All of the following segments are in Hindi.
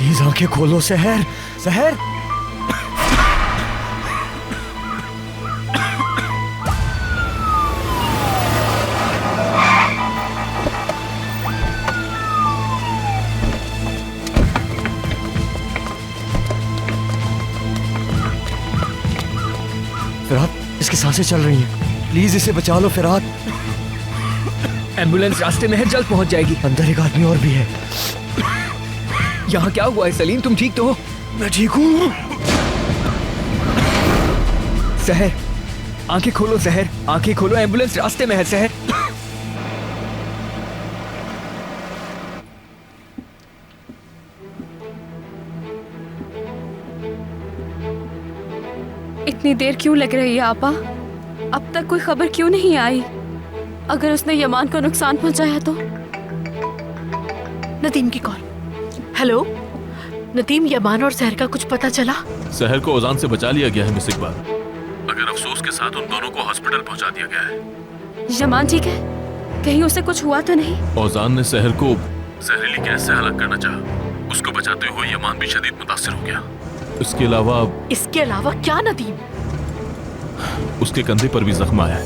प्लीज आंखें खोलो सहर, सहर। फिरात, इसकी सांसें चल रही हैं। प्लीज इसे बचा लो फिरात। एम्बुलेंस रास्ते में है, जल्द पहुंच जाएगी। अंदर एक आदमी और भी है। यहाँ क्या हुआ है सलीम, तुम ठीक तो हो? मैं ठीक हूँ। सहर, आंखें खोलो सहर, आंखें खोलो, एम्बुलेंस रास्ते में है सहर। इतनी देर क्यों लग रही है आपा? अब तक कोई खबर क्यों नहीं आई? अगर उसने यमान को नुकसान पहुंचाया तो? नदीम की कॉल। हेलो नदीम, यमान और सहर का कुछ पता चला? सहर को ओजान से बचा लिया गया है मिस इकबाल, मगर अफसोस के साथ उन दोनों को हॉस्पिटल पहुंचा दिया गया है। यमान ठीक है? कहीं उसे कुछ हुआ तो नहीं? ओजान ने सहर को जहरीली गैस से हलाक करना चाहा। उसको बचाते हुए यमान भी शदीद मुतासिर हो गया। इसके अलावा क्या नदीम? उसके कंधे पर भी जख्म आया है।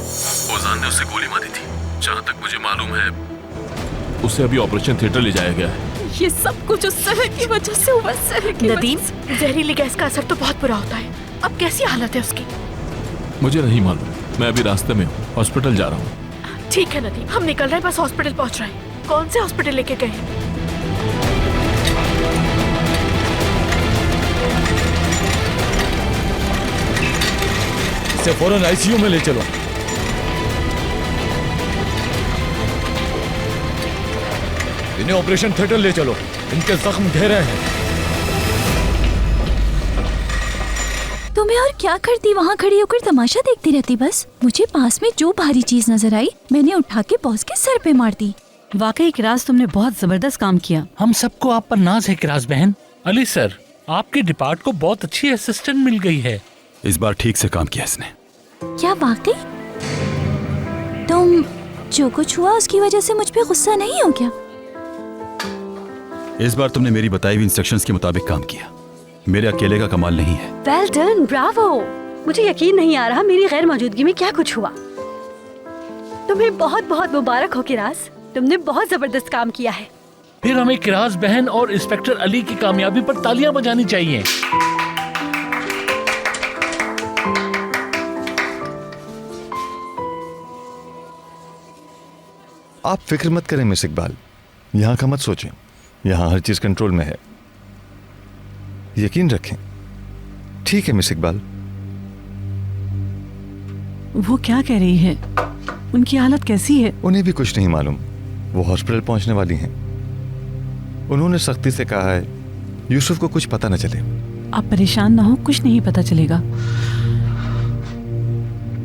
ओजान ने उसे गोली मारी थी। जहाँ तक मुझे मालूम है उसे अभी ऑपरेशन थिएटर ले जाया गया है। ये सब कुछ उस सहर की वजह से हुआ। सहर की नदीम, जहरीली गैस का असर तो बहुत बुरा होता है। अब कैसी हालत है उसकी? मुझे नहीं मालूम, मैं अभी रास्ते में हूँ, हॉस्पिटल जा रहा हूँ। ठीक है नदीम, हम निकल रहे हैं, बस हॉस्पिटल पहुँच रहे हैं। कौन से हॉस्पिटल लेके गए? इसे फौरन आईसीयू में ले चलो। इन्हें ऑपरेशन थिएटर ले चलो, इनके जख्म गहरे हैं। तो मैं और क्या करती, वहाँ खड़ी होकर तमाशा देखती रहती। बस मुझे पास में जो भारी चीज नजर आई मैंने उठा के बॉस के सर पे मार दी। वाकई किराज, तुमने बहुत जबरदस्त काम किया। हम सबको आप पर नाज है किराज बहन। अली सर, आपके डिपार्ट को बहुत अच्छी असिस्टेंट मिल गई है। इस बार ठीक से काम किया इसने। क्या वाकई? तुम जो कुछ हुआ उसकी वजह से मुझ पे गुस्सा नहीं हो क्या? इस बार तुमने मेरी बताई हुई इंस्ट्रक्शंस के मुताबिक काम किया। मेरे अकेले का कमाल नहीं है। Well done, Bravo. मुझे यकीन नहीं आ रहा मेरी गैर मौजूदगी में क्या कुछ हुआ। तुम्हें बहुत बहुत मुबारक हो किराज, तुमने बहुत जबरदस्त काम किया है। फिर हमें किराज बहन और इंस्पेक्टर अली की कामयाबी पर तालियां बजानी चाहिए। आप फिक्र मत करें मिस इकबाल, यहाँ का मत सोचें। यहाँ हर चीज कंट्रोल में है, यकीन रखें। ठीक है मिस इकबाल। वो क्या कह रही है? उनकी हालत कैसी है? उन्हें भी कुछ नहीं मालूम। वो हॉस्पिटल पहुंचने वाली हैं। उन्होंने सख्ती से कहा है यूसुफ को कुछ पता न चले। आप परेशान ना हो, कुछ नहीं पता चलेगा।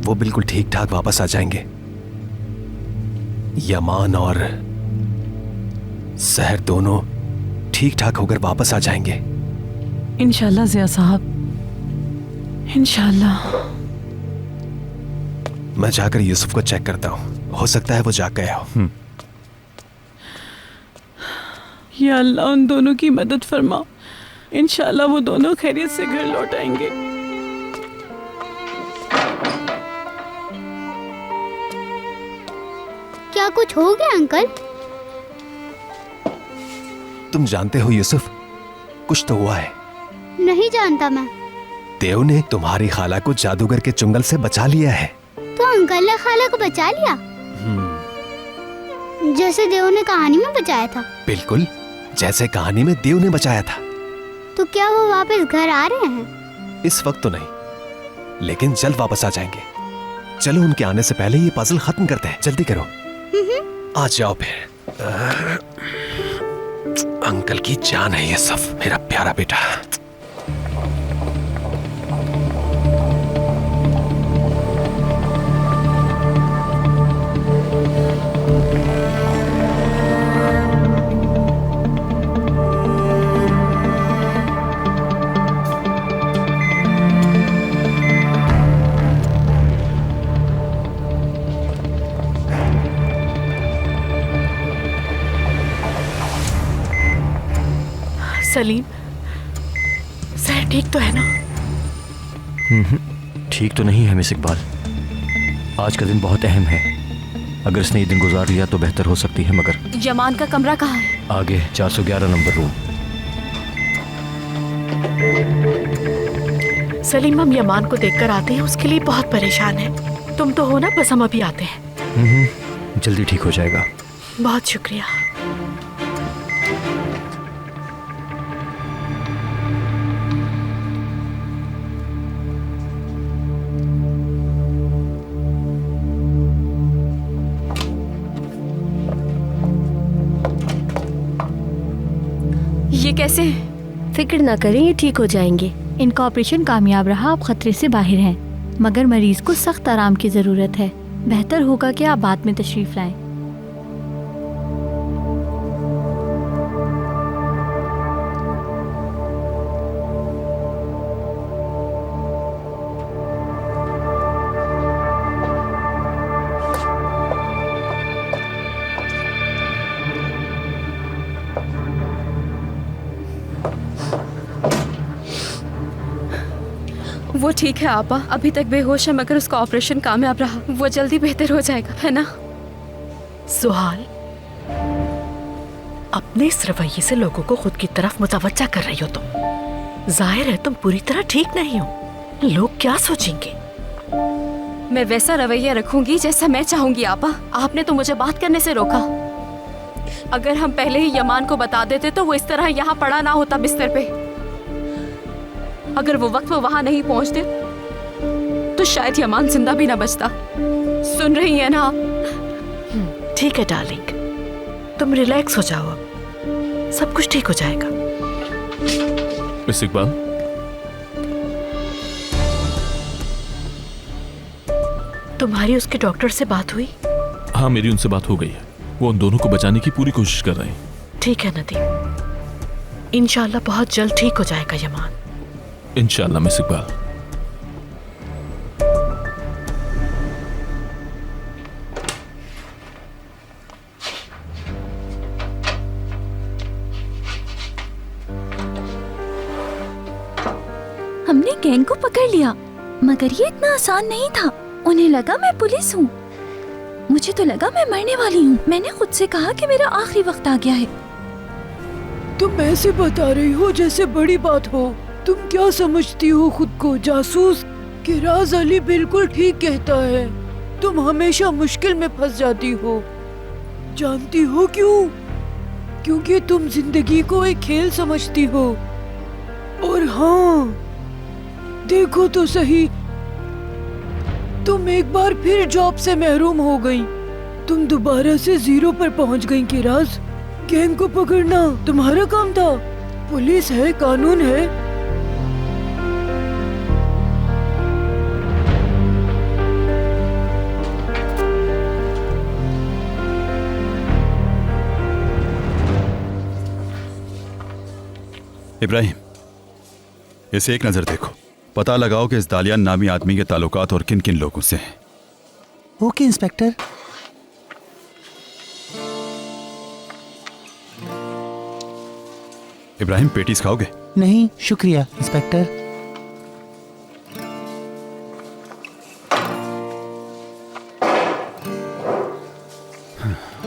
वो बिल्कुल ठीक ठाक वापस आ जाएंगे। यमान और सहर दोनों ठीक ठाक होकर वापस आ जाएंगे इंशाल्लाह ज़िया साहब, इंशाल्लाह। मैं जाकर यूसुफ को चेक करता हूँ, हो सकता है वो जाग गया हो। या अल्लाह, उन दोनों की मदद फरमा। इंशाल्लाह वो दोनों खैरियत से घर लौट आएंगे। क्या कुछ हो गया अंकल? तुम जानते हो यूसुफ, कुछ तो हुआ है। नहीं जानता मैं। देव ने तुम्हारी खाला को जादूगर के चुंगल से बचा लिया है। तो अंकल ने खाला को बचा लिया? जैसे देव ने कहानी में बचाया था? बिल्कुल, जैसे कहानी में देव ने बचाया था। तो क्या वो वापस घर आ रहे हैं? इस वक्त तो नहीं, लेकिन जल्द वापस आ जाएंगे। चलो उनके आने से पहले ये पजल खत्म करते हैं, जल्दी करो। आ जाओ फिर। अंकल की जान है ये सब, मेरा प्यारा बेटा। सलीम, सर ठीक तो है ना? ठीक तो नहीं है मिस इकबाल। आज का दिन बहुत अहम है। अगर इसने ये दिन गुजार लिया तो बेहतर हो सकती है, मगर यमान का कमरा कहाँ है? आगे 411 नंबर रूम। सलीम, हम यमान को देखकर आते हैं, उसके लिए बहुत परेशान है। तुम तो हो ना, बस हम अभी आते हैं। जल्दी ठीक हो जाएगा। बहुत शुक्रिया। ये कैसे? फिक्र ना करें, ये ठीक हो जाएंगे। इनका ऑपरेशन कामयाब रहा, आप खतरे से बाहर हैं, मगर मरीज को सख्त आराम की जरूरत है। बेहतर होगा कि आप बाद में तशरीफ लाएं। वो ठीक है आपा, अभी तक बेहोश है, मगर उसका ऑपरेशन कामयाब रहा। वो जल्दी बेहतर हो जाएगा, है ना? सुहाल, अपने इस रवैये से लोगों को खुद की तरफ मुतवज्जा कर रही हो तुम। जाहिर है तुम पूरी तरह ठीक नहीं हो। लोग क्या सोचेंगे? मैं वैसा रवैया रखूंगी जैसा मैं चाहूंगी आपा। आपने तो मुझे बात करने से रोका। अगर हम पहले ही यमान को बता देते तो वो इस तरह यहाँ पड़ा ना होता बिस्तर पे। अगर वो वक्त में वहां नहीं पहुंचते तो शायद यमान जिंदा भी ना बचता। सुन रही है ना आप? ठीक है डार्लिंग, तुम रिलैक्स हो जाओ, अब सब कुछ ठीक हो जाएगा। मिस इकबाल, तुम्हारी उसके डॉक्टर से बात हुई? हाँ, मेरी उनसे बात हो गई है। वो उन दोनों को बचाने की पूरी कोशिश कर रहे हैं। ठीक है नदीम, इंशाल्लाह बहुत जल्द ठीक हो जाएगा यमान। इंशाल्लाह मिस इकबाल। हमने गैंग को पकड़ लिया, मगर ये इतना आसान नहीं था। उन्हें लगा मैं पुलिस हूँ, मुझे तो लगा मैं मरने वाली हूँ। मैंने खुद से कहा कि मेरा आखिरी वक्त आ गया है। तुम ऐसे बता रही हो जैसे बड़ी बात हो। तुम क्या समझती हो खुद को, जासूस? किराज अली बिल्कुल ठीक कहता है, तुम हमेशा मुश्किल में फंस जाती हो। जानती हो क्यों? क्योंकि तुम जिंदगी को एक खेल समझती हो। और हाँ, देखो तो सही, तुम एक बार फिर जॉब से महरूम हो गई। तुम दोबारा से 0 पर पहुंच गई। किराज, गैंग को पकड़ना तुम्हारा काम था। पुलिस है, कानून है। इब्राहिम, इसे एक नजर देखो, पता लगाओ कि इस दालियान नामी आदमी के ताल्लुकात और किन किन लोगों से हैं। Okay inspector. इब्राहिम, पेटीज खाओगे? नहीं शुक्रिया इंस्पेक्टर।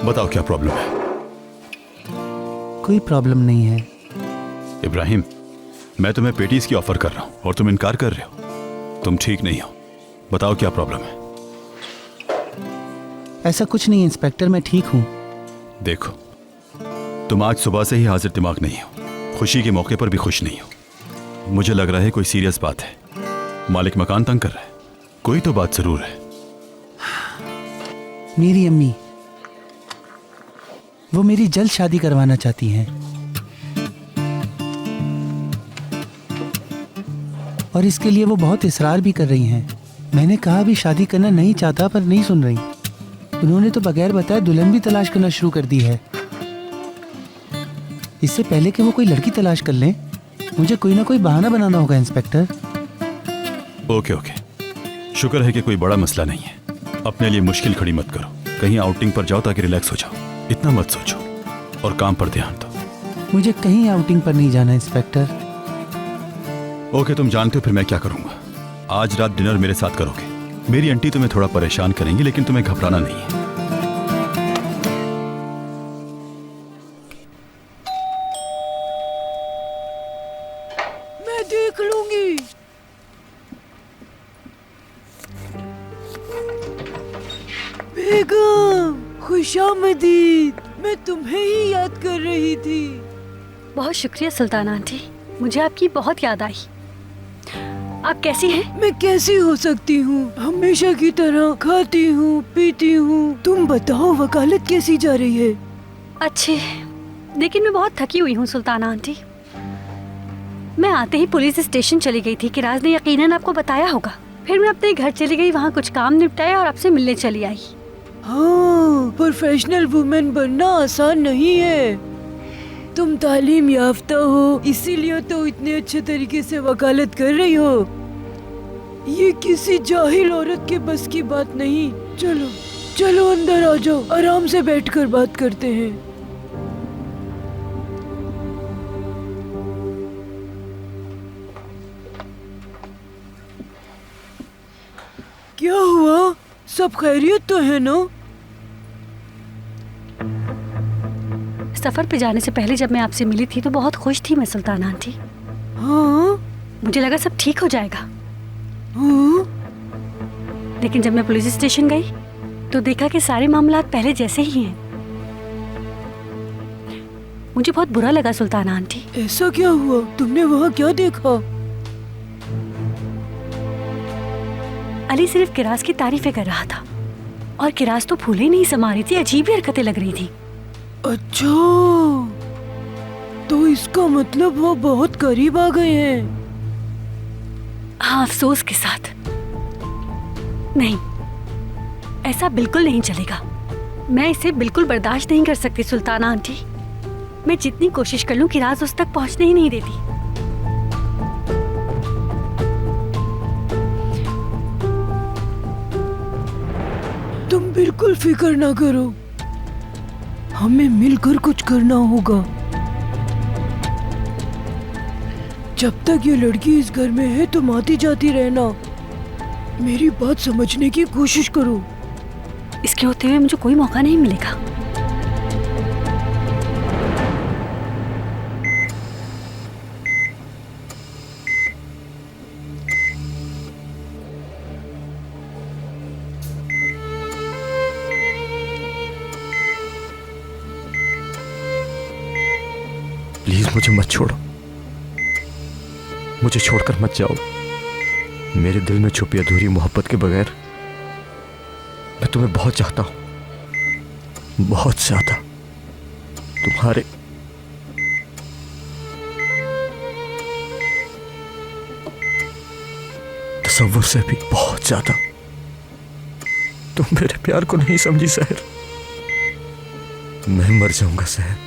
बताओ क्या प्रॉब्लम है? कोई प्रॉब्लम नहीं है। इब्राहिम, मैं तुम्हें पेटीज की ऑफर कर रहा हूं और तुम इनकार कर रहे हो। तुम ठीक नहीं हो। बताओ क्या प्रॉब्लम है? ऐसा कुछ नहीं इंस्पेक्टर, मैं ठीक हूँ। देखो, तुम आज सुबह से ही हाजिर दिमाग नहीं हो, खुशी के मौके पर भी खुश नहीं हो। मुझे लग रहा है कोई सीरियस बात है। मालिक मकान तंग कर रहा है, कोई तो बात जरूर है। मेरी अम्मी, वो मेरी जल्द शादी करवाना चाहती हैं और इसके लिए वो बहुत इसरार भी कर रही हैं। मैंने कहा भी शादी करना नहीं चाहता, पर नहीं सुन रही। उन्होंने तो बगैर बताए दुल्हन भी तलाश करना शुरू कर दी है। इससे पहले कि वो कोई लड़की तलाश कर लें, मुझे कोई ना कोई बहाना बनाना होगा इंस्पेक्टर। ओके ओके, शुक्र है कि कोई बड़ा मसला नहीं है। अपने लिए मुश्किल खड़ी मत करो। कहीं आउटिंग पर जाओ ताकि रिलैक्स हो जाओ। इतना मत सोचो और काम पर ध्यान दो। मुझे कहीं आउटिंग पर नहीं जाना इंस्पेक्टर। ओके, तुम जानते हो फिर मैं क्या करूंगा। आज रात डिनर मेरे साथ करोगे। मेरी आंटी तुम्हें थोड़ा परेशान करेंगी, लेकिन तुम्हें घबराना नहीं है। मैं देख लूंगी। बेगम, खुशामदीद। मैं तुम्हें ही याद कर रही थी। बहुत शुक्रिया सुल्ताना आंटी, मुझे आपकी बहुत याद आई। आप कैसी हैं? मैं कैसी हो सकती हूँ, हमेशा की तरह खाती हूँ, पीती हूँ। तुम बताओ, वकालत कैसी जा रही है? अच्छी, लेकिन मैं बहुत थकी हुई हूँ सुल्ताना आंटी। मैं आते ही पुलिस स्टेशन चली गई थी। किराज ने यकीनन आपको बताया होगा। फिर मैं अपने घर चली गई, वहाँ कुछ काम निपटाया और आपसे मिलने चली आई। हाँ, प्रोफेशनल वुमेन बनना आसान नहीं है। तुम तालीम याफ्ता हो, इसीलिए तो इतने अच्छे तरीके से वकालत कर रही हो। ये किसी जाहिल औरत के बस की बात नहीं। चलो चलो अंदर आ जाओ, आराम से बैठकर बात करते हैं। क्या हुआ? सब खैरियत तो है ना? सफर पे जाने से पहले जब मैं आपसे मिली थी तो बहुत खुश थी मैं सुल्ताना आंटी। हाँ? मुझे लगा सब ठीक हो जाएगा। हाँ? लेकिन जब मैं पुलिस स्टेशन गई तो देखा कि सारे मामलात पहले जैसे ही हैं। मुझे बहुत बुरा लगा सुल्ताना आंटी। ऐसा क्या हुआ? तुमने वहाँ क्या देखा? अली सिर्फ किराज की तारीफें कर रहा था और किराज तो फूले नहीं समा रही थी, अजीब ही हरकतें लग रही थी। अच्छा, तो इसका मतलब वो बहुत करीब आ गए हैं। हाँ, अफसोस के साथ। नहीं, ऐसा बिल्कुल नहीं चलेगा। मैं इसे बिल्कुल बर्दाश्त नहीं कर सकती सुल्ताना आंटी। मैं जितनी कोशिश कर लूं किराज उस तक पहुंचने ही नहीं देती। तुम बिल्कुल फिक्र ना करो, हमें मिलकर कुछ करना होगा। जब तक ये लड़की इस घर में है तुम आती जाती रहना। मेरी बात समझने की कोशिश करो। इसके होते हुए मुझे कोई मौका नहीं मिलेगा। प्लीज मुझे मत छोड़ो, मुझे छोड़कर मत जाओ। मेरे दिल में छुपी अधूरी मोहब्बत के बगैर मैं तुम्हें बहुत चाहता हूं, बहुत ज्यादा। तुम्हारे तसव्वुर से भी बहुत ज्यादा। तुम मेरे प्यार को नहीं समझी सहर। मैं मर जाऊंगा सहर।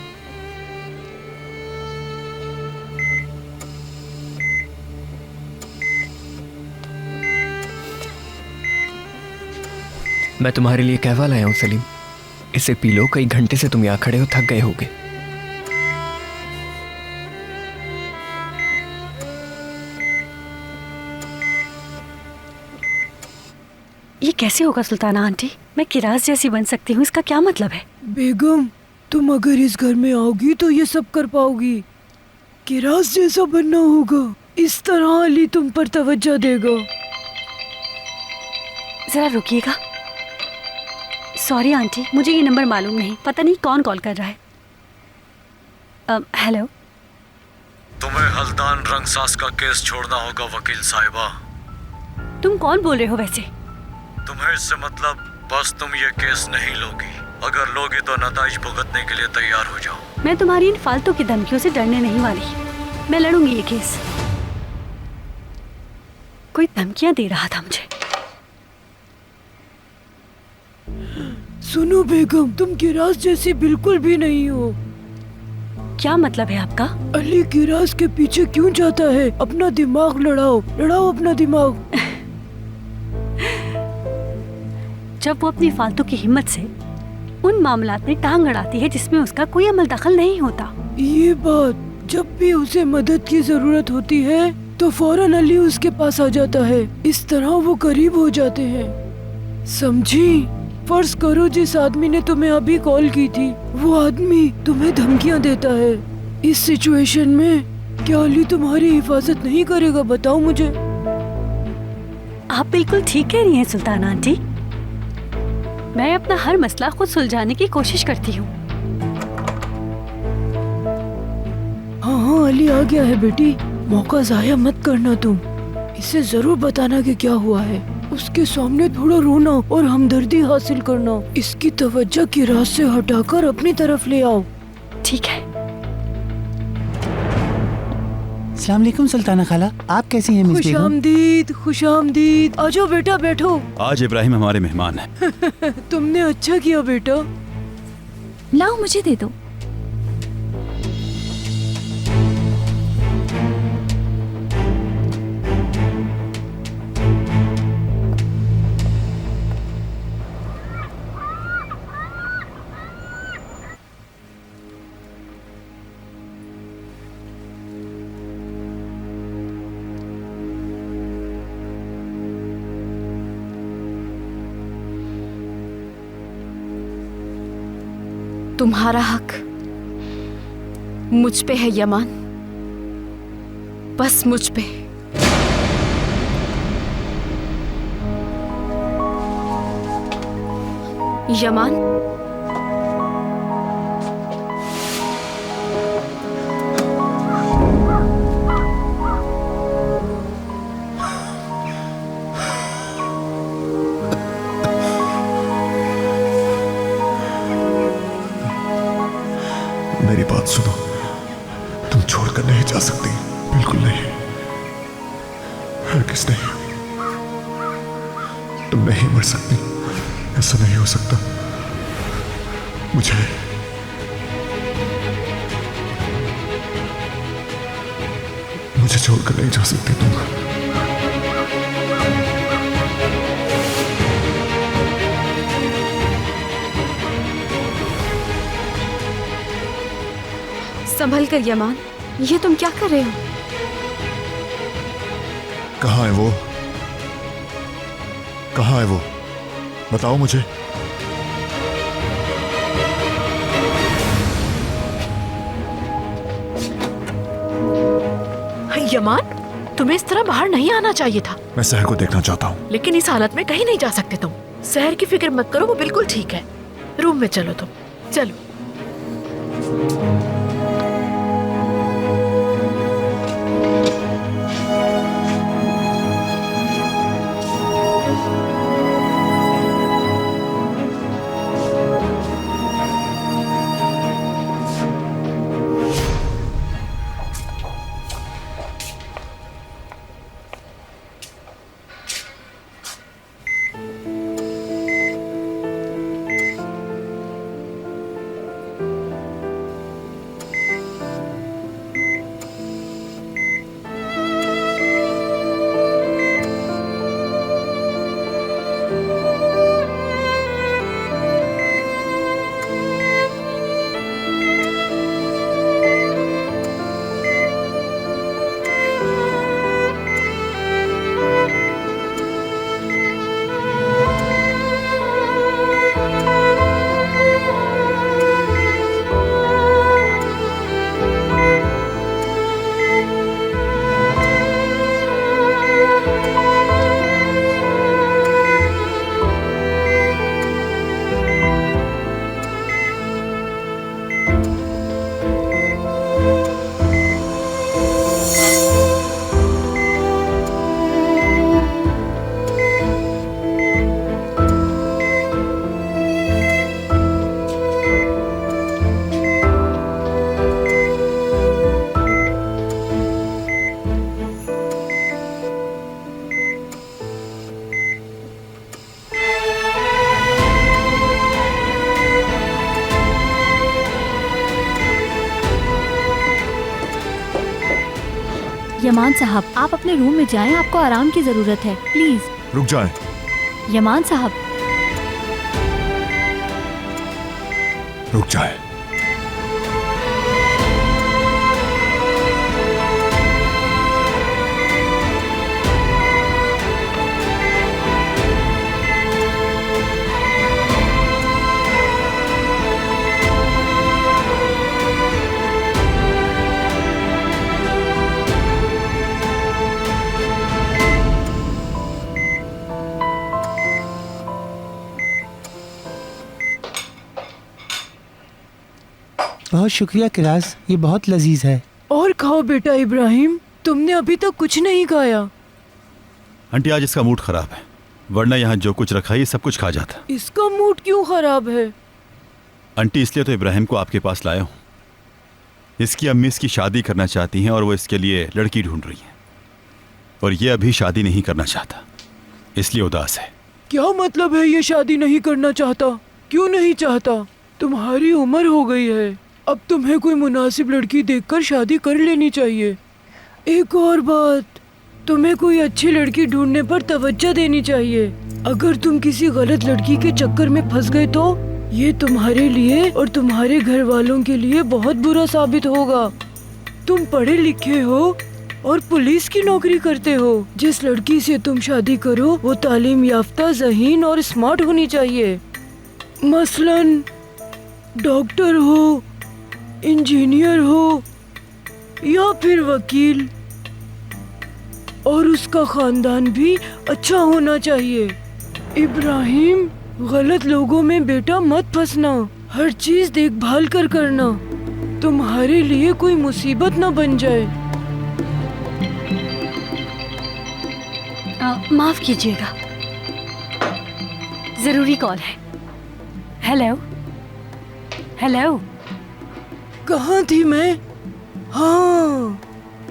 मैं तुम्हारे लिए कहवा लाया हूं सलीम, इसे पी लो। कई घंटे से तुम यहाँ खड़े हो, थक गए होगे। ये कैसे होगा सुल्ताना आंटी? मैं किराज जैसी बन सकती हूँ, इसका क्या मतलब है? बेगम, तुम अगर इस घर में आओगी तो ये सब कर पाओगी। किराज जैसा बनना होगा, इस तरह अली तुम पर तवज्जो देगा। जरा रुकिएगा। सॉरी आंटी, मुझे ये नंबर मालूम नहीं, पता नहीं कौन कॉल कर रहा है। हेलो। तुम्हें हल्दान रंगसास का केस छोड़ना होगा वकील साहिबा। तुम कौन बोल रहे हो वैसे? तुम्हें इससे मतलब बस तुम ये केस नहीं लोगी। अगर लोगी तो नताइज भुगतने के लिए तैयार हो जाओ। मैं तुम्हारी इन फालतू की धमकियों से डरने नहीं वाली। मैं लड़ूंगी ये केस। कोई धमकियां दे रहा था मुझे। सुनो बेगम, तुम किराज जैसी बिल्कुल भी नहीं हो। क्या मतलब है आपका? अली किराज के पीछे क्यों जाता है? अपना दिमाग लड़ाओ, लड़ाओ अपना दिमाग। जब वो अपनी फालतू की हिम्मत से उन मामलात में टांग अड़ाती है जिसमें उसका कोई अमल दखल नहीं होता। ये बात, जब भी उसे मदद की जरूरत होती है तो फौरन अली उसके पास आ जाता है। इस तरह वो करीब हो जाते हैं, समझी? फर्ज करो जिस आदमी ने तुम्हें अभी कॉल की थी, वो आदमी तुम्हें धमकियां देता है। इस सिचुएशन में क्या अली तुम्हारी हिफाजत नहीं करेगा? बताओ मुझे। आप बिल्कुल ठीक कह रही हैं सुल्ताना आंटी। मैं अपना हर मसला खुद सुलझाने की कोशिश करती हूँ। हाँ हाँ, अली आ गया है बेटी, मौका जाया मत करना तुम। इसे जरूर बताना कि क्या हुआ है। उसके सामने थोड़ा रोना और हमदर्दी हासिल करना। इसकी तवज्जो की राह से हटाकर अपनी तरफ ले आओ। ठीक है। अस्सलाम वालेकुम सुल्ताना खाला, आप कैसी हैं मिस बेगम? खुशामदीद, खुशामदीद। आ जाओ बेटा, बैठो। आज इब्राहिम हमारे मेहमान हैं। तुमने अच्छा किया बेटा। लाओ मुझे दे दो। तुम्हारा हक मुझ पे है यमान, बस मुझ पे। यमान, मेरी बात सुनो, तुम छोड़कर नहीं जा सकती, बिल्कुल नहीं, हरगिज़ नहीं। तुम नहीं मर सकती, ऐसा नहीं हो सकता। मुझे छोड़कर नहीं जा सकती तुम। संभल कर यमान, ये तुम क्या कर रहे हो? कहाँ है वो? कहाँ है वो? बताओ मुझे। यमान, तुम्हें इस तरह बाहर नहीं आना चाहिए था। मैं सहर को देखना चाहता हूँ। लेकिन इस हालत में कहीं नहीं जा सकते तुम। सहर की फिक्र मत करो, वो बिल्कुल ठीक है। रूम में चलो तुम, चलो। यमान साहब, आप अपने रूम में जाएं, आपको आराम की जरूरत है, प्लीज। रुक जाए। यमान साहब, रुक जाए। बहुत शुक्रिया किराज, ये बहुत लजीज है। और खाओ बेटा इब्राहिम, तुमने अभी तक कुछ नहीं खाया। आंटी आज इसका मूड खराब है, वरना यहाँ जो कुछ रखा है ये सब कुछ खा जाता। इसका मूड क्यों खराब है? आंटी इसलिए तो इब्राहिम को आपके पास लाया हूँ। इसकी अम्मी इसकी शादी करना चाहती हैं और वो इसके लिए लड़की ढूंढ रही हैं, और ये अभी शादी नहीं करना चाहता, इसलिए उदास है। क्या मतलब है ये शादी नहीं करना चाहता? क्यों नहीं चाहता? तुम्हारी उम्र हो गई है, अब तुम्हें कोई मुनासिब लड़की देखकर शादी कर लेनी चाहिए। एक और बात, तुम्हें कोई अच्छी लड़की ढूंढने पर तवज्जो देनी चाहिए। अगर तुम किसी गलत लड़की के चक्कर में फंस गए तो ये तुम्हारे लिए और तुम्हारे घर वालों के लिए बहुत बुरा साबित होगा। तुम पढ़े लिखे हो और पुलिस की नौकरी करते हो। जिस लड़की से तुम शादी करो वो तालीम याफ्ता, ज़हीन और स्मार्ट होनी चाहिए। मसलन डॉक्टर हो, इंजीनियर हो या फिर वकील, और उसका खानदान भी अच्छा होना चाहिए। इब्राहिम, गलत लोगों में बेटा मत फंसना, हर चीज देखभाल कर करना, तुम्हारे लिए कोई मुसीबत न बन जाए। माफ कीजिएगा, जरूरी कॉल है। हेलो हेलो, कहाँ थी मैं? हाँ,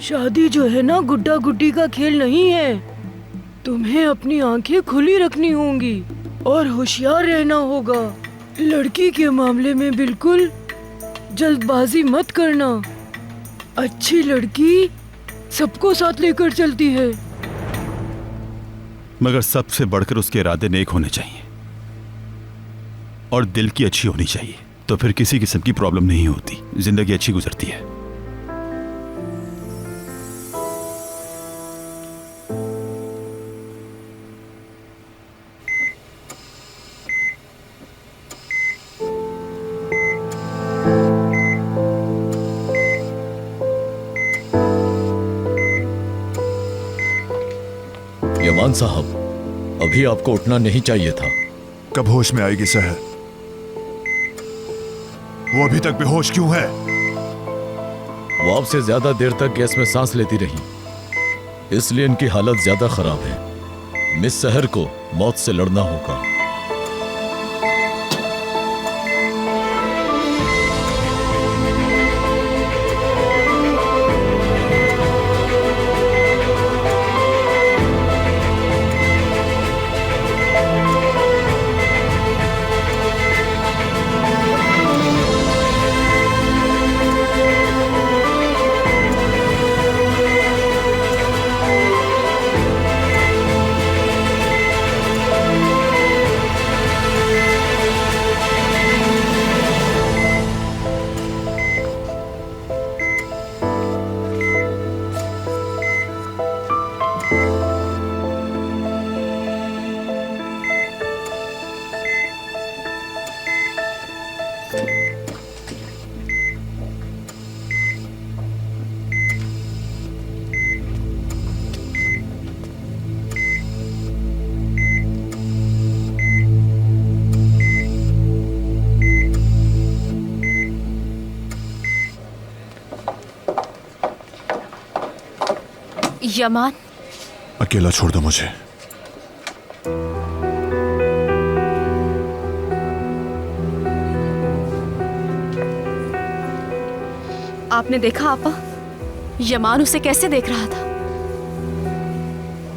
शादी जो है ना गुड्डा गुड्डी का खेल नहीं है। तुम्हें अपनी आंखें खुली रखनी होंगी और होशियार रहना होगा। लड़की के मामले में बिल्कुल जल्दबाजी मत करना। अच्छी लड़की सबको साथ लेकर चलती है। मगर सबसे बढ़कर उसके इरादे नेक होने चाहिए और दिल की अच्छी होनी चाहिए, तो फिर किसी किस्म की प्रॉब्लम नहीं होती, जिंदगी अच्छी गुजरती है। यमान साहब, अभी आपको उठना नहीं चाहिए था। कब होश में आएगी सहर? वो अभी तक बेहोश क्यों है? वो आपसे ज्यादा देर तक गैस में सांस लेती रही, इसलिए इनकी हालत ज्यादा खराब है। मिस सहर को मौत से लड़ना होगा। यमान, अकेला छोड़ दो मुझे। आपने देखा आपा, यमान उसे कैसे देख रहा था?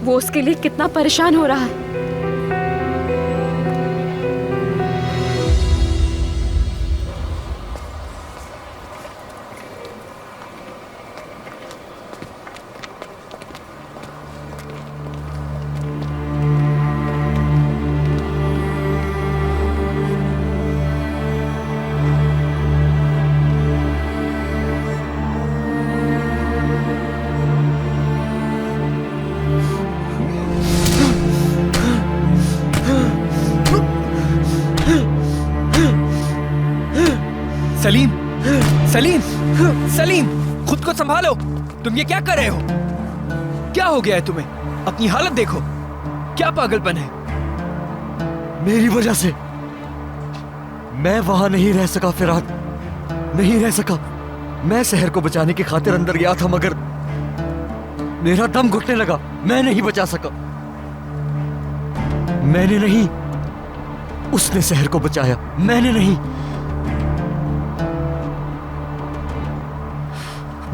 वो उसके लिए कितना परेशान हो रहा है। सलीम, सलीम, खुद को संभालो। तुम ये क्या कर रहे हो? क्या हो गया है तुम्हें? अपनी हालत देखो, क्या पागलपन है? मेरी वजह से मैं वहां नहीं रह सका फिराद, नहीं रह सका। मैं शहर को बचाने की खातिर अंदर गया था, मगर मेरा दम घुटने लगा। मैं नहीं बचा सका। मैंने नहीं, उसने शहर को बचाया, मैंने नहीं।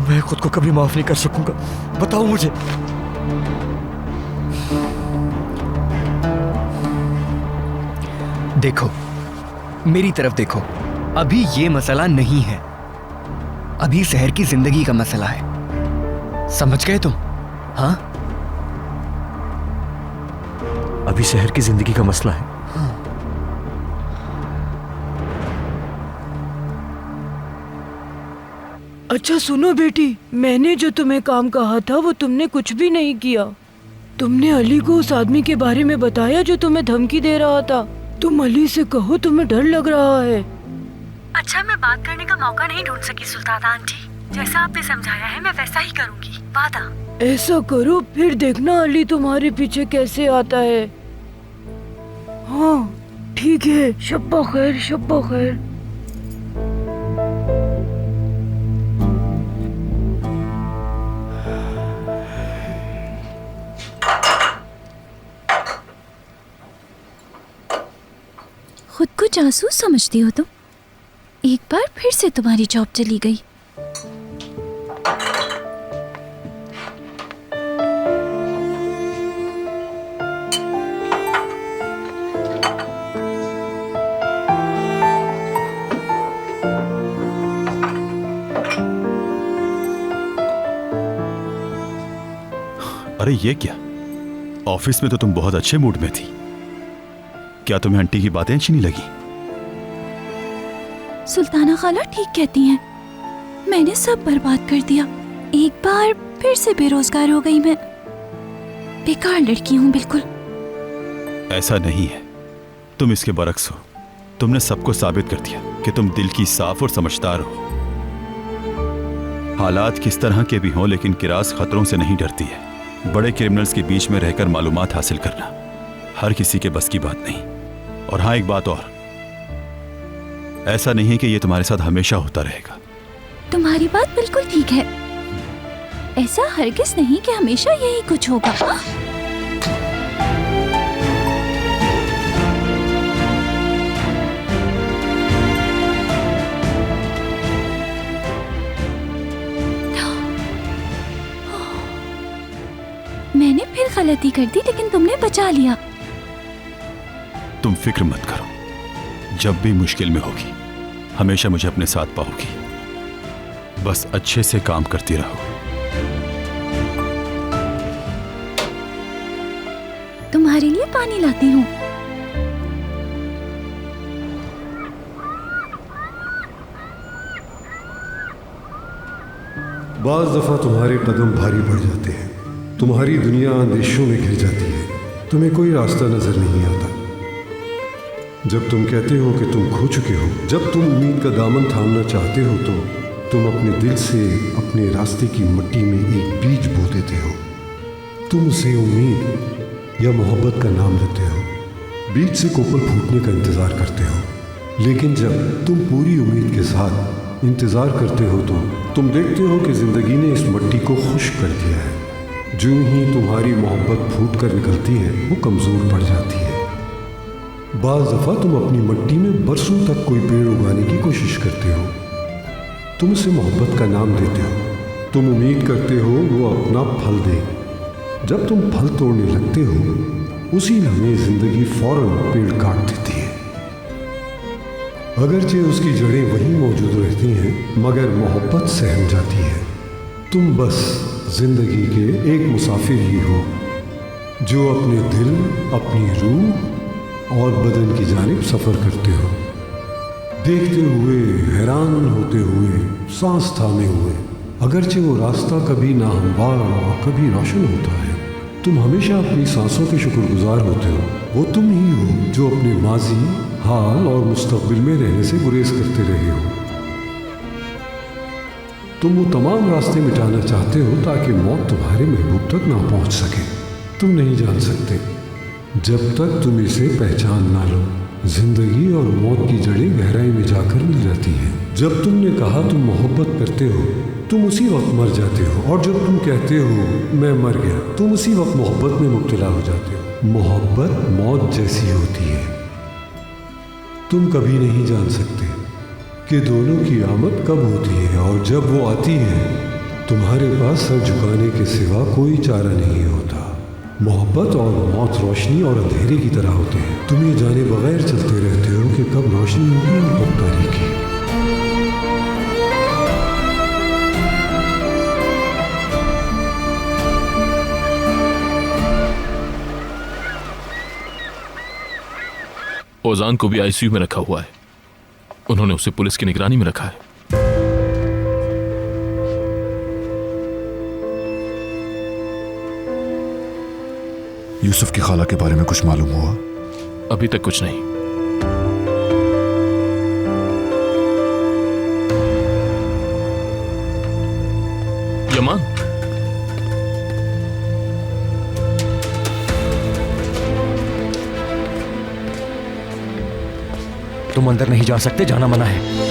मैं खुद को कभी माफ नहीं कर सकूंगा। बताओ मुझे। देखो, मेरी तरफ देखो। अभी ये मसला नहीं है, अभी शहर की जिंदगी का मसला है। समझ गए तुम? हाँ, अभी शहर की जिंदगी का मसला है। अच्छा सुनो बेटी, मैंने जो तुम्हें काम कहा था वो तुमने कुछ भी नहीं किया। तुमने अली को उस आदमी के बारे में बताया जो तुम्हें धमकी दे रहा था। तुम अली से कहो तुम्हें डर लग रहा है। अच्छा, मैं बात करने का मौका नहीं ढूंढ सकी सुल्ताना आंटी। जैसा आपने समझाया है मैं वैसा ही करूंगी, वादा। ऐसा करो, फिर देखना अली तुम्हारे पीछे कैसे आता है। हाँ ठीक है, शब्बा खैर, शब्बा खैर। खुद को जासूस समझती हो तुम? एक बार फिर से तुम्हारी जॉब चली गई। अरे ये क्या? ऑफिस में तो तुम बहुत अच्छे मूड में थी। क्या तुम्हें आंटी की बातें अच्छी नहीं लगी? सुल्ताना खाला ठीक कहती हैं। मैंने सब बर्बाद कर दिया। एक बार फिर से बेरोजगार हो गई मैं। बेकार लड़की हूँ बिल्कुल। ऐसा नहीं है, तुम इसके बरक्स हो। तुमने सबको साबित कर दिया कि तुम दिल की साफ और समझदार हो। हालात किस तरह के भी हों, लेकिन किरास खतरों से नहीं डरती है। बड़े क्रिमिनल्स के बीच में रहकर मालूमात हासिल करना हर किसी के बस की बात नहीं। और हाँ, एक बात और, ऐसा नहीं है कि ये तुम्हारे साथ हमेशा होता रहेगा। तुम्हारी बात बिल्कुल ठीक है। ऐसा हरगिज नहीं कि हमेशा यही कुछ होगा। मैंने फिर गलती कर दी, लेकिन तुमने बचा लिया। तुम फिक्र मत करो, जब भी मुश्किल में होगी हमेशा मुझे अपने साथ पाओगी। बस अच्छे से काम करती रहो। तुम्हारे लिए पानी लाती हूँ। बाज़ दफ़ा तुम्हारे कदम भारी पड़ जाते हैं, तुम्हारी दुनिया अंदेशों में घिर जाती है, तुम्हें कोई रास्ता नजर नहीं आता। जब तुम कहते हो कि तुम खो चुके हो, जब तुम उम्मीद का दामन थामना चाहते हो, तो तुम अपने दिल से अपने रास्ते की मिट्टी में एक बीज बो देते हो। तुम उसे उम्मीद या मोहब्बत का नाम देते हो। बीज से कोपल फूटने का इंतज़ार करते हो, लेकिन जब तुम पूरी उम्मीद के साथ इंतज़ार करते हो तो तुम देखते हो कि ज़िंदगी ने इस मिट्टी को खुश्क कर दिया है। जो ही तुम्हारी मोहब्बत फूट कर निकलती है वो कमज़ोर पड़ जाती है। बाज़ दफ़ा तुम अपनी मिट्टी में बरसों तक कोई पेड़ उगाने की कोशिश करते हो। तुम उसे मोहब्बत का नाम देते हो। तुम उम्मीद करते हो वो अपना फल दे। जब तुम फल तोड़ने लगते हो, उसी लम्हे ज़िंदगी फ़ौरन पेड़ काट देती है। अगरचे उसकी जड़ें वहीं मौजूद रहती हैं, मगर मोहब्बत सहम जाती है। तुम बस ज़िंदगी के एक मुसाफिर ही हो, जो अपने दिल, अपनी रूह और बदन की जानिब सफ़र करते हो, देखते हुए, हैरान होते हुए, सांस थामे हुए। अगरचे वो रास्ता कभी नाहमवार और कभी रोशन होता है, तुम हमेशा अपनी सांसों के शुक्रगुजार होते हो। वो तुम ही हो जो अपने माजी, हाल और मुस्तकबिल में रहने से गुरेज करते रहे हो। तुम वो तमाम रास्ते मिटाना चाहते हो ताकि मौत तुम्हारे महबूब तक ना पहुंच सके। तुम नहीं जान सकते जब तक तुम इसे पहचान ना लो। जिंदगी और मौत की जड़ें गहराई में जाकर मिल जाती हैं। जब तुमने कहा तुम मोहब्बत करते हो, तुम उसी वक्त मर जाते हो, और जब तुम कहते हो मैं मर गया, तुम उसी वक्त मोहब्बत में मुब्तला हो जाते हो। मोहब्बत मौत जैसी होती है। तुम कभी नहीं जान सकते कि दोनों की आमद कब होती है, और जब वो आती है तुम्हारे पास सर झुकाने के सिवा कोई चारा नहीं होता। मोहब्बत और मौत रोशनी और अंधेरे की तरह होते हैं। तुम ये जाने बगैर चलते रहते हो कि कब रोशनी होगी और कब तारीकी। ओजान को भी आईसीयू में रखा हुआ है। उन्होंने उसे पुलिस की निगरानी में रखा है। यूसुफ की खाला के बारे में कुछ मालूम हुआ? अभी तक कुछ नहीं। यमान, तुम अंदर नहीं जा सकते, जाना मना है।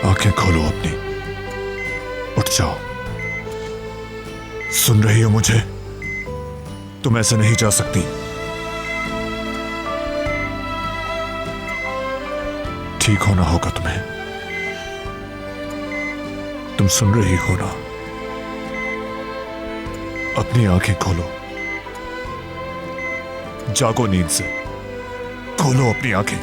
आंखें खोलो अपनी, उठ जाओ। सुन रही हो मुझे? तुम ऐसे नहीं जा सकती। ठीक होना होगा तुम्हें। तुम सुन रही हो ना? अपनी आंखें खोलो, जागो नींद से, खोलो अपनी आंखें।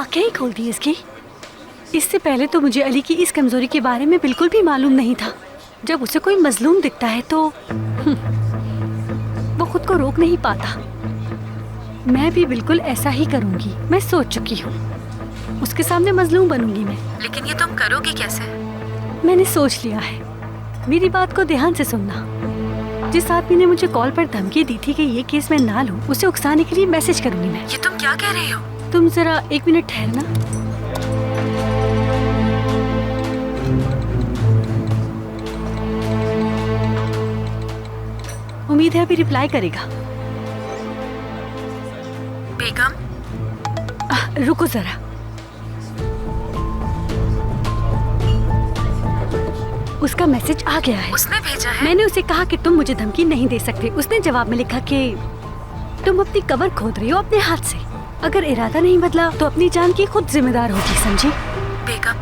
आंखें ही खोल दी इसकी। इससे पहले तो मुझे अली की इस कमजोरी के बारे में बिल्कुल भी मालूम नहीं था। जब उसे कोई मजलूम दिखता है तो वो खुद को रोक नहीं पाता। मैं भी बिल्कुल ऐसा ही करूंगी। मैं सोच चुकी हूँ, उसके सामने मजलूम बनूंगी मैं। लेकिन ये तुम करोगी कैसे? मैंने सोच लिया है। मेरी बात को ध्यान से सुनना। जिस आदमी ने मुझे कॉल पर धमकी दी थी कि ये केस मैं ना लूं, उसे उकसाने के लिए मैसेज करूंगी मैं। ये तुम क्या कह रही हो? तुम जरा 1 मिनट ठहरना। उम्मीद है अभी रिप्लाई करेगा। बेगम, रुको जरा। उसका मैसेज आ गया है। उसने भेजा है? मैंने उसे कहा कि तुम मुझे धमकी नहीं दे सकते। उसने जवाब में लिखा कि तुम अपनी कब्र खोद रही हो अपने हाथ से। अगर इरादा नहीं बदला तो अपनी जान की खुद जिम्मेदार होगी, समझी? बेगम,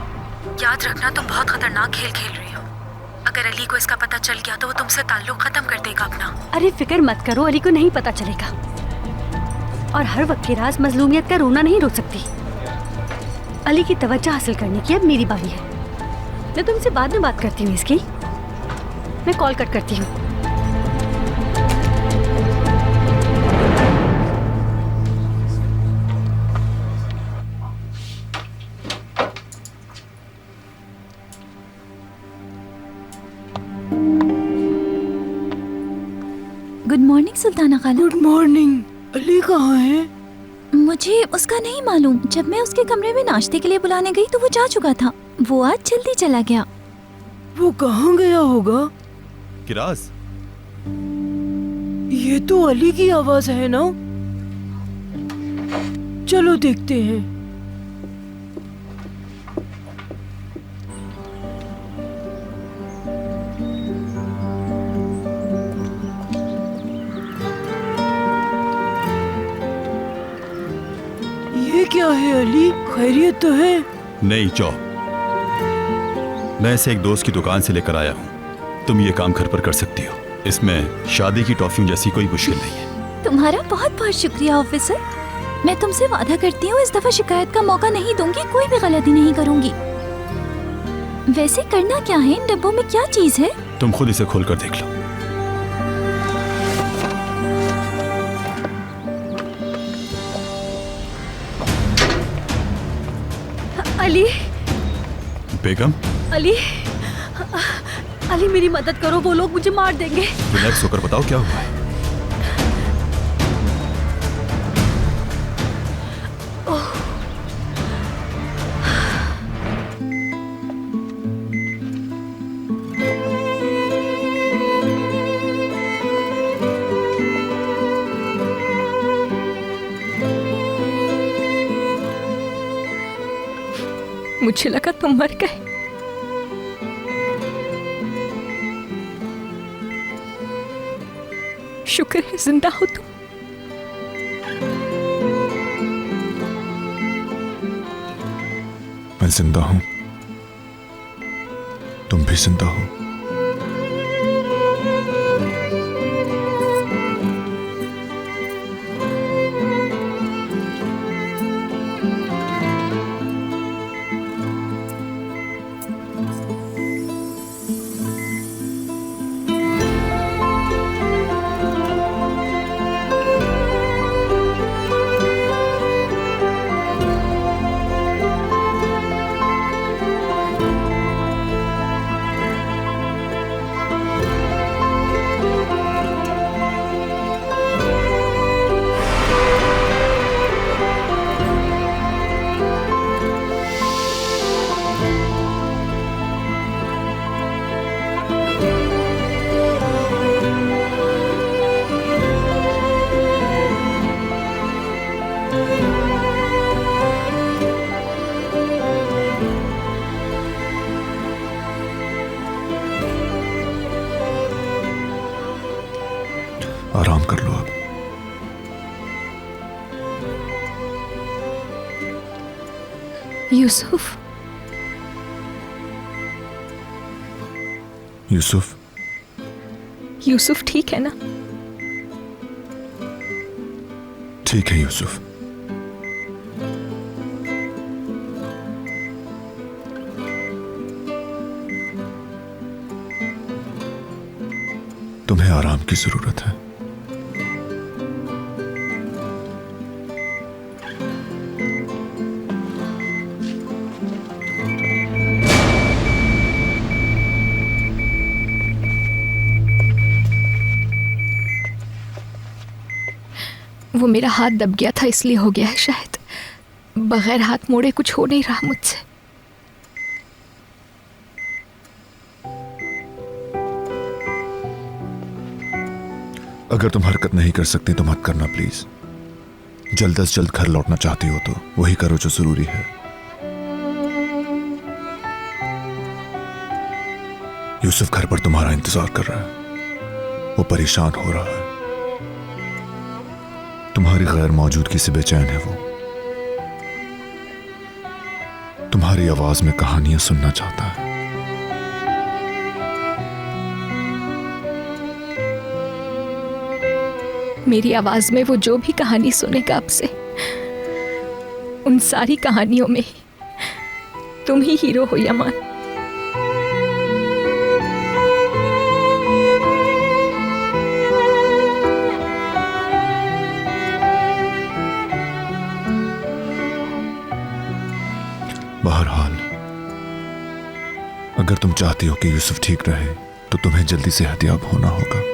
याद रखना तुम बहुत खतरनाक खेल खेल रही हो। अगर अली को इसका पता चल गया तो वो तुमसे ताल्लुक खत्म कर देगा अपना। अरे फिक्र मत करो, अली को नहीं पता चलेगा। और हर वक्त की राज मजलूमियत का रोना नहीं रोक सकती। अली की तवज्जो हासिल करने की अब मेरी बारी है। मैं तुमसे बाद में बात करती हूँ इसकी। मैं कॉल कट करती हूँ। गुड मॉर्निंग सुल्ताना खाला। Good morning. अली कहाँ है? मुझे उसका नहीं मालूम। जब मैं उसके कमरे में नाश्ते के लिए बुलाने गई तो वो जा चुका था। वो आज जल्दी चला गया। वो कहाँ गया होगा? किराज, ये तो अली की आवाज है ना? चलो देखते हैं। ये क्या है अली? खैरियत तो है? नहीं चौ, मैं इसे एक दोस्त की दुकान से लेकर आया हूँ। तुम ये काम घर पर कर सकती हो। इसमें शादी की टॉफियों जैसी कोई मुश्किल नहीं है। तुम्हारा बहुत बहुत शुक्रिया ऑफिसर। मैं तुमसे वादा करती हूँ इस दफा शिकायत का मौका नहीं दूंगी, कोई भी गलती नहीं करूंगी। वैसे करना क्या है? इन डब्बों में क्या चीज है? तुम खुद इसे खोल कर देख लो। अली, बेगम, अली, अली मेरी मदद करो, वो लोग मुझे मार देंगे। रिलैक्स होकर बताओ क्या हुआ है। मुझे लगा तुम मर गए। शुक्र है जिंदा हो तुम। मैं जिंदा हूं, तुम भी जिंदा हो। आराम कर लो अब। यूसुफ, यूसुफ, यूसुफ ठीक है ना? ठीक है यूसुफ। तुम्हें आराम की जरूरत है। वो मेरा हाथ दब गया था इसलिए हो गया है शायद। बगैर हाथ मोड़े कुछ हो नहीं रहा मुझसे। अगर तुम हरकत नहीं कर सकती तो मत करना प्लीज। जल्द से जल्द घर लौटना चाहती हो तो वही करो जो जरूरी है। यूसुफ घर पर तुम्हारा इंतजार कर रहा है। वो परेशान हो रहा है। तुम्हारी गैर मौजूदगी से बेचैन है वो। तुम्हारी आवाज में कहानियां सुनना चाहता है। मेरी आवाज में वो जो भी कहानी सुनेगा अब से, उन सारी कहानियों में तुम ही हीरो हो यमान। बहरहाल अगर तुम चाहती हो कि यूसुफ ठीक रहे तो तुम्हें जल्दी सेहतयाब होना होगा।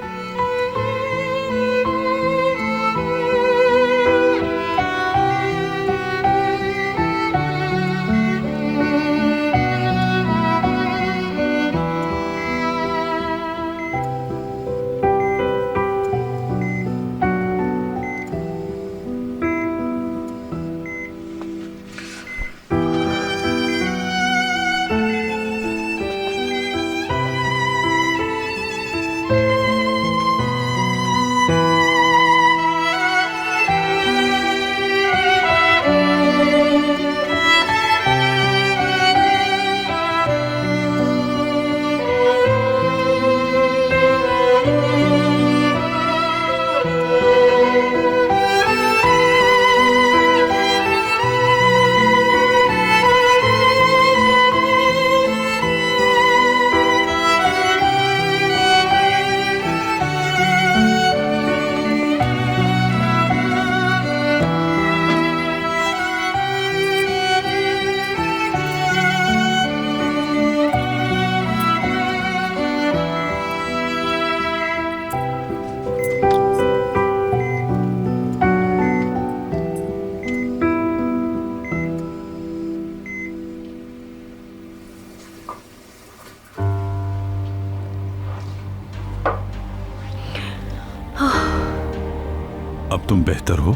अब तुम बेहतर हो?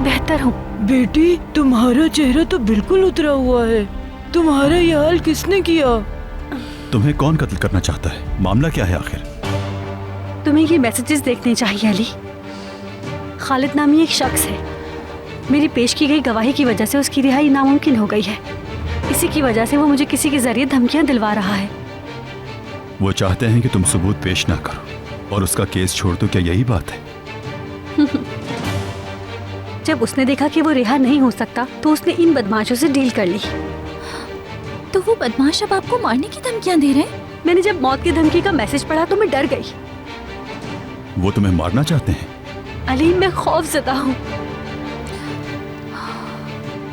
बेहतर हूँ। बेटी, तुम्हारा चेहरा तो बिल्कुल उतरा हुआ है। तुम्हारा ये हाल किसने किया? तुम्हें कौन कत्ल करना चाहता है? मामला क्या है आखिर? तुम्हें ये मैसेजेस देखने चाहिए अली। खालिद नामी एक शख्स है। मेरी पेश की गई गवाही की वजह से उसकी रिहाई नामुमकिन हो गई है। इसी की वजह से वो मुझे किसी के जरिए धमकियां दिलवा रहा है। वो चाहते हैं कि तुम सबूत पेश ना करो और उसका केस छोड़ दो, क्या यही बात है? जब उसने देखा कि वो रिहा नहीं हो सकता तो उसने इन बदमाशों से डील कर ली। तो वो बदमाश अब आपको मारने की धमकियां दे रहे हैं? मैंने जब मौत की धमकी का मैसेज पढ़ा तो मैं डर गई। वो तुम्हें मारना चाहते हैं? अली, मैं खौफज़दा हूँ।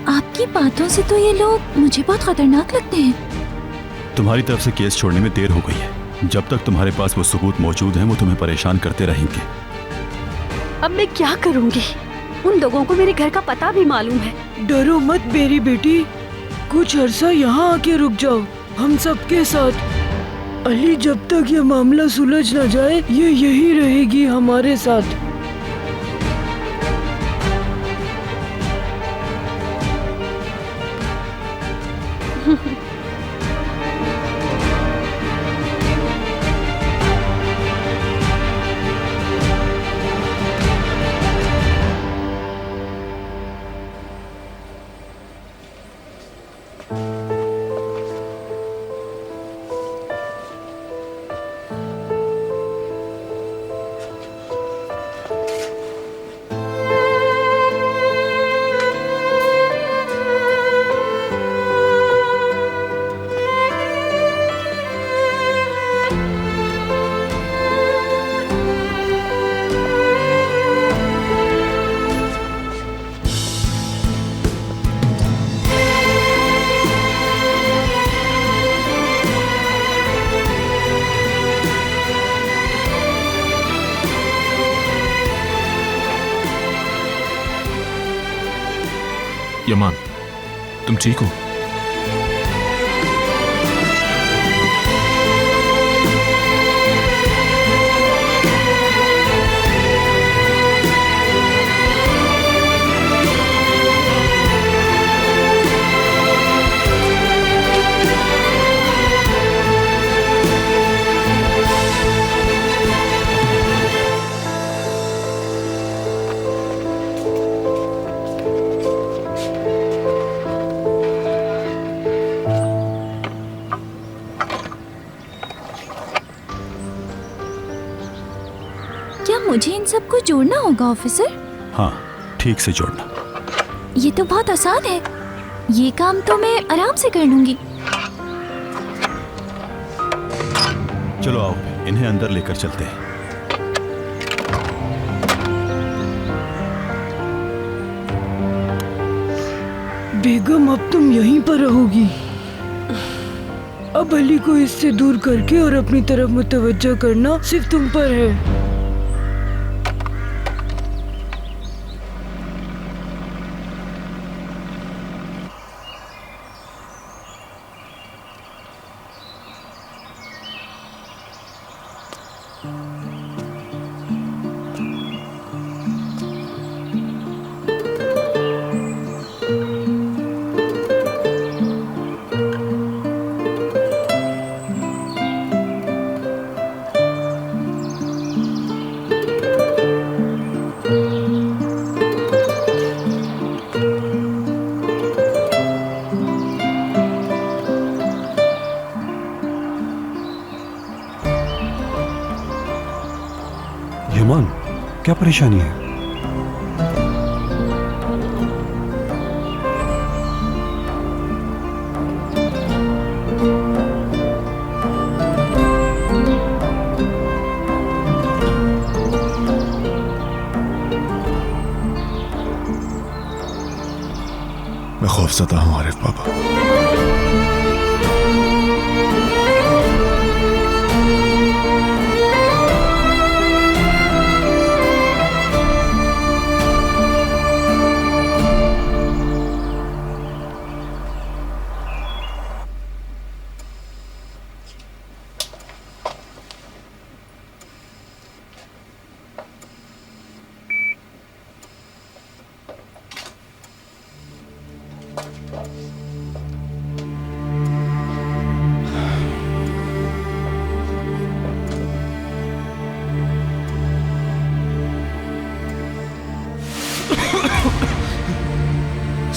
आपकी बातों से तो ये लोग मुझे बहुत खतरनाक लगते हैं। तुम्हारी तरफ से केस छोड़ने में देर हो गई है। जब तक तुम्हारे पास वो सबूत मौजूद हैं, वो तुम्हें परेशान करते रहेंगे। अब मैं क्या करूँगी? उन लोगों को मेरे घर का पता भी मालूम है। डरो मत मेरी बेटी, कुछ अरसा यहाँ आके रुक जाओ हम सबके साथ। अली, जब तक ये मामला सुलझ न जाए ये यही रहेगी हमारे साथ। यमान, तुम ठीक हो? क्या मुझे इन सबको जोड़ना होगा ऑफिसर? हाँ, ठीक से जोड़ना। ये तो बहुत आसान है। ये काम तो मैं आराम से कर लूंगी। चलो आओ, इन्हें अंदर लेकर चलते हैं। बेगम, अब तुम यहीं पर रहोगी। अब अली को इससे दूर करके और अपनी तरफ मुतवज्जह करना सिर्फ तुम पर है। यमान, क्या परेशानी है? मैं खौफज़दा हूं आरिफ बाबा।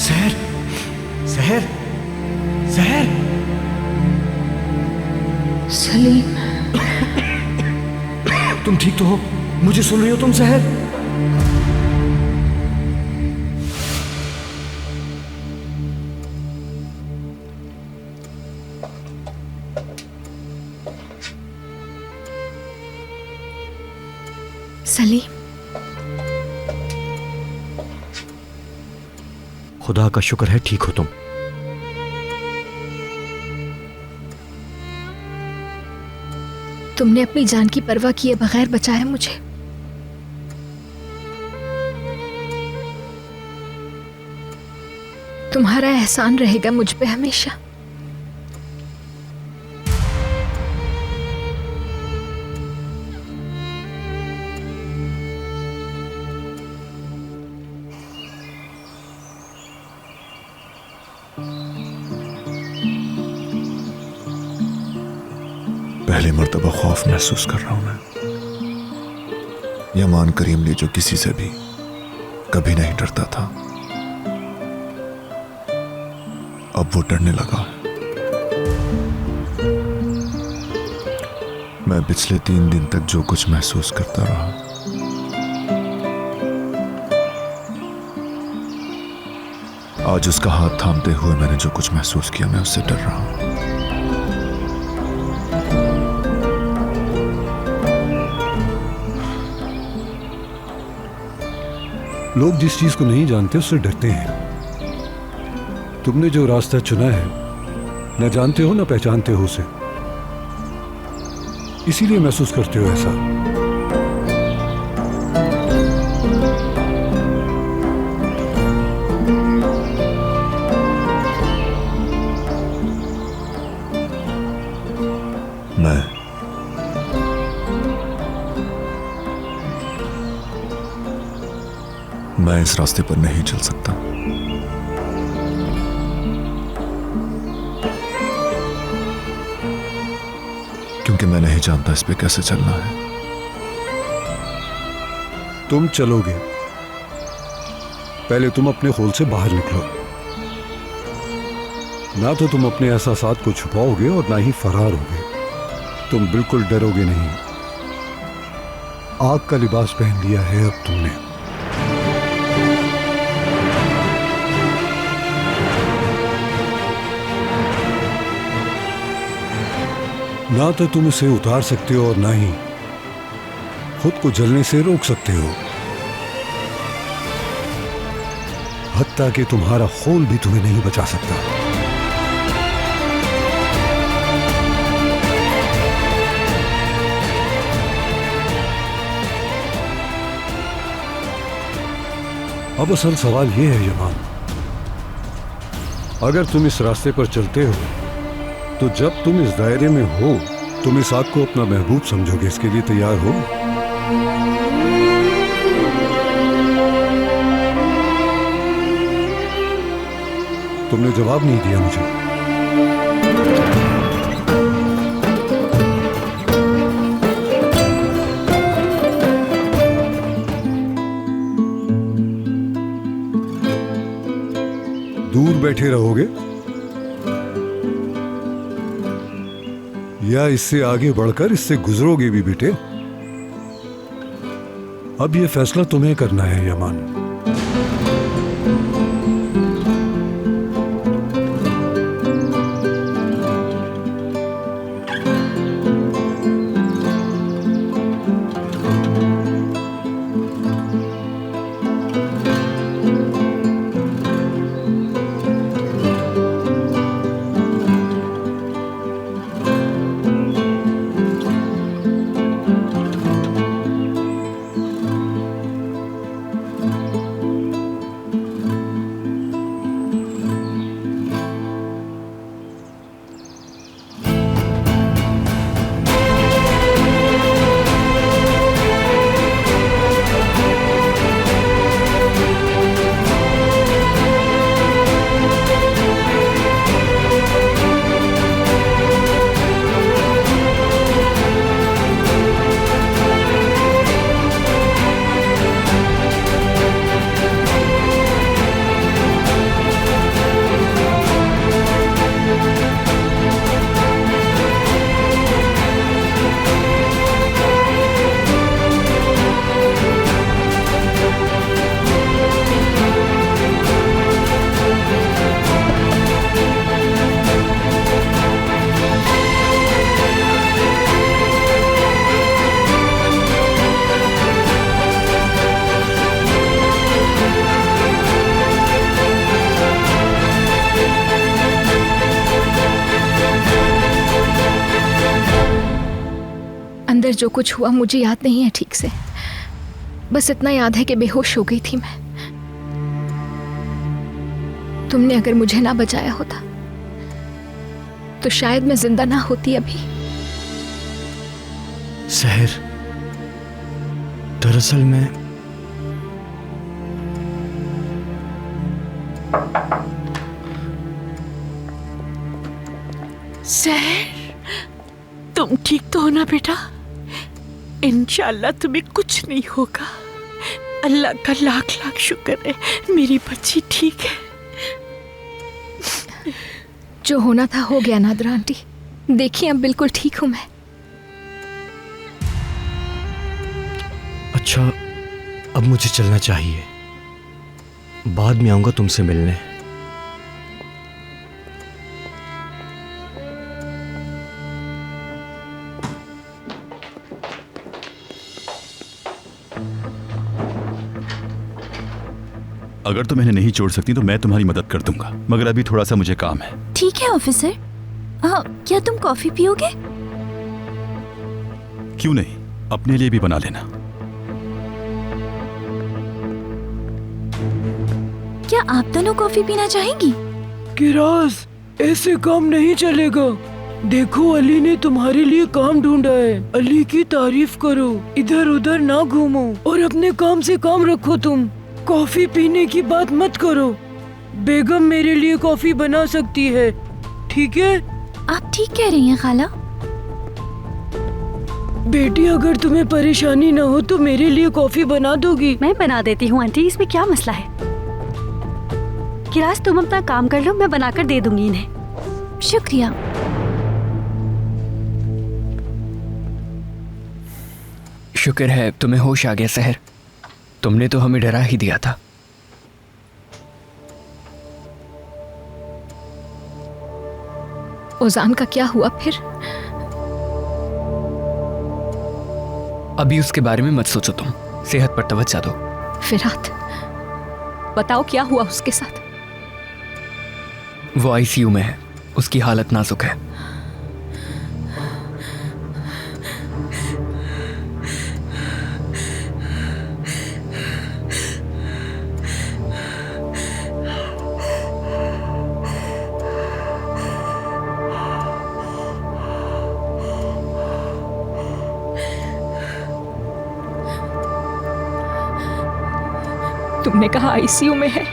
सहर, सहर, सहर। सलीम, तुम ठीक तो हो? मुझे सुन रही हो तुम सहर? सलीम, खुदा का शुक्र है ठीक हो तुम। तुमने अपनी जान की परवाह किए बगैर बचाया मुझे। तुम्हारा एहसान रहेगा मुझ पे हमेशा। पहली मर्तबा खौफ महसूस कर रहा हूं मैं। यमान करीमली जो किसी से भी कभी नहीं डरता था, अब वो डरने लगा है। मैं पिछले 3 दिन तक जो कुछ महसूस करता रहा, आज उसका हाथ थामते हुए मैंने जो कुछ महसूस किया, मैं उससे डर रहा हूं। लोग जिस चीज को नहीं जानते उससे डरते हैं। तुमने जो रास्ता चुना है, न जानते हो न पहचानते हो उसे, इसीलिए महसूस करते हो ऐसा। मैं इस रास्ते पर नहीं चल सकता। क्योंकि मैं नहीं जानता इस पे कैसे चलना है। तुम चलोगे, पहले तुम अपने होल से बाहर निकलो। ना तो तुम अपने एहसासात को छुपाओगे और ना ही फरार होगे। तुम बिल्कुल डरोगे नहीं। आग का लिबास पहन लिया है अब तुमने। ना तो तुम इसे उतार सकते हो और ना ही खुद को जलने से रोक सकते हो। हत्ता कि तुम्हारा खून भी तुम्हें नहीं बचा सकता। अब असल सवाल यह है यमान, अगर तुम इस रास्ते पर चलते हो तो जब तुम इस दायरे में हो तुम इस आग को अपना महबूब समझोगे। इसके लिए तैयार हो? तुमने जवाब नहीं दिया मुझे। दूर बैठे रहोगे या इससे आगे बढ़कर इससे गुजरोगे भी बेटे? अब यह फैसला तुम्हें करना है यमान। अंदर जो कुछ हुआ मुझे याद नहीं है ठीक से। बस इतना याद है कि बेहोश हो गई थी मैं। तुमने अगर मुझे ना बचाया होता तो शायद मैं जिंदा ना होती अभी। सहर, दरअसल मैं सहर, तुम ठीक तो हो ना बेटा? इंशाल्लाह तुम्हें कुछ नहीं होगा। अल्लाह का लाख लाख शुक्र है मेरी बच्ची ठीक है। जो होना था हो गया नादरा आंटी। देखिए अब बिल्कुल ठीक हूं मैं। अच्छा, अब मुझे चलना चाहिए। बाद में आऊंगा तुमसे मिलने। अगर तुम इन्हें नहीं छोड़ सकती तो मैं तुम्हारी मदद कर दूंगा, मगर अभी थोड़ा सा मुझे काम है। ठीक है ऑफिसर। क्या तुम कॉफी पियोगे? क्यों नहीं, अपने लिए भी बना लेना। क्या आप दोनों कॉफी पीना चाहेंगी? किराज, ऐसे काम नहीं चलेगा। देखो अली ने तुम्हारे लिए काम ढूंढा है। अली की तारीफ करो, इधर उधर ना घूमो और अपने काम से काम रखो। तुम कॉफी पीने की बात मत करो। बेगम मेरे लिए कॉफी बना सकती है, ठीक है? आप ठीक कह रही हैं खाला। बेटी अगर तुम्हें परेशानी न हो तो मेरे लिए कॉफी बना दोगी? मैं बना देती हूँ आंटी, इसमें क्या मसला है? किराज तुम अपना काम कर लो, मैं बनाकर दे दूंगी इन्हें। शुक्रिया। शुक्र है तुम्हें होश आ गया सहर, तुमने तो हमें डरा ही दिया था। ओजान का क्या हुआ फिर? अभी उसके बारे में मत सोचो, तुम सेहत पर तवज्जो दो। फिरात, बताओ क्या हुआ उसके साथ? वो आईसीयू में है, उसकी हालत नाजुक है। तुमने कहा आईसीयू में है,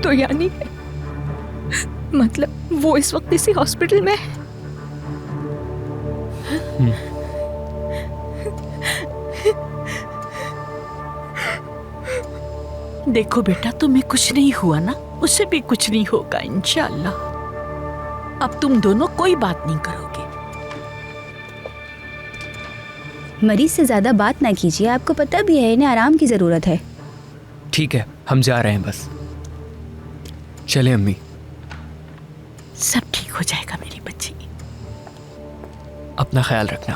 तो यानी मतलब वो इस वक्त इसी हॉस्पिटल में है? देखो बेटा, तुम्हें कुछ नहीं हुआ ना, उसे भी कुछ नहीं होगा इंशाअल्लाह। अब तुम दोनों कोई बात नहीं करोगे। मरीज से ज्यादा बात ना कीजिए, आपको पता भी है इन्हें आराम की जरूरत है। ठीक है, हम जा रहे हैं बस। चले अम्मी। सब ठीक हो जाएगा मेरी बच्ची। अपना ख्याल रखना।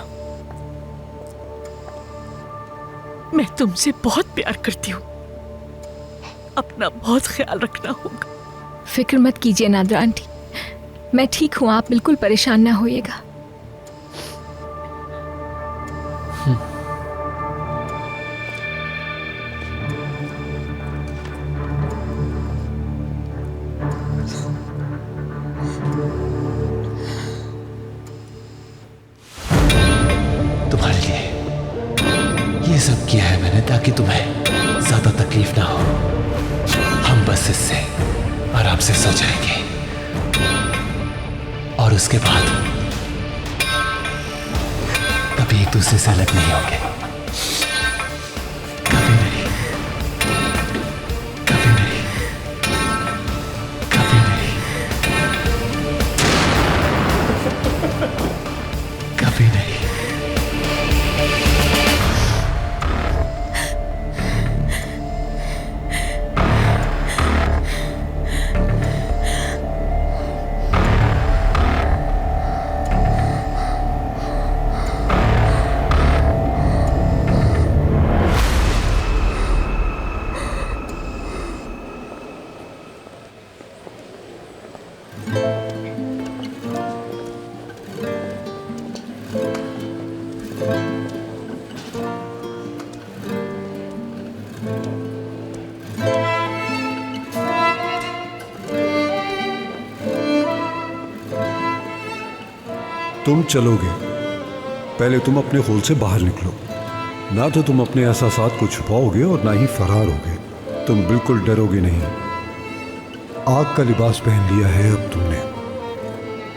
मैं तुमसे बहुत प्यार करती हूँ, अपना बहुत ख्याल रखना होगा। फिक्र मत कीजिए नादरा आंटी, मैं ठीक हूँ, आप बिल्कुल परेशान ना होइएगा। तुम्हारे लिए ये सब किया है मैंने ताकि तुम्हें ज्यादा तकलीफ ना हो। हम बस इससे आराम से सो जाएंगे और उसके बाद कभी एक दूसरे से अलग नहीं होंगे। कभी नहीं, कभी नहीं, कभी नहीं, कभी नहीं। तुम चलोगे, पहले तुम अपने खोल से बाहर निकलो। ना तो तुम अपने एहसासात को छुपाओगे और ना ही फरार होगे। तुम बिल्कुल डरोगे नहीं। आग का लिबास पहन लिया है अब तुमने।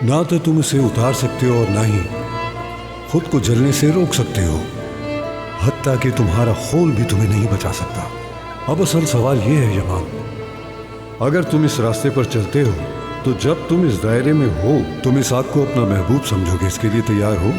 ना तो तुम इसे उतार सकते हो और ना ही खुद को जलने से रोक सकते हो। हत्ता कि तुम्हारा खोल भी तुम्हें नहीं बचा सकता। अब असल सवाल यह है यमान, अगर तुम इस रास्ते पर चलते हो तो जब तुम इस दायरे में हो तुम इस आग को अपना महबूब समझोगे। इसके लिए तैयार हो?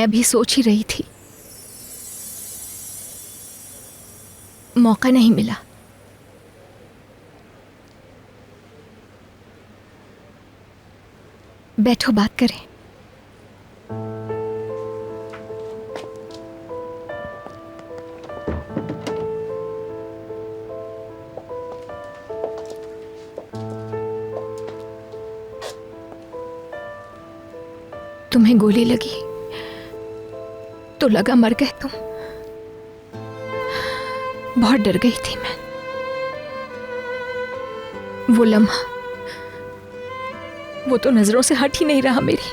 मैं भी सोच ही रही थी, मौका नहीं मिला। बैठो, बात करें। तुम्हें गोली लगी तो लगा मर गए तुम। बहुत डर गई थी मैं। वो लम्हा, वो तो नजरों से हट ही नहीं रहा मेरी।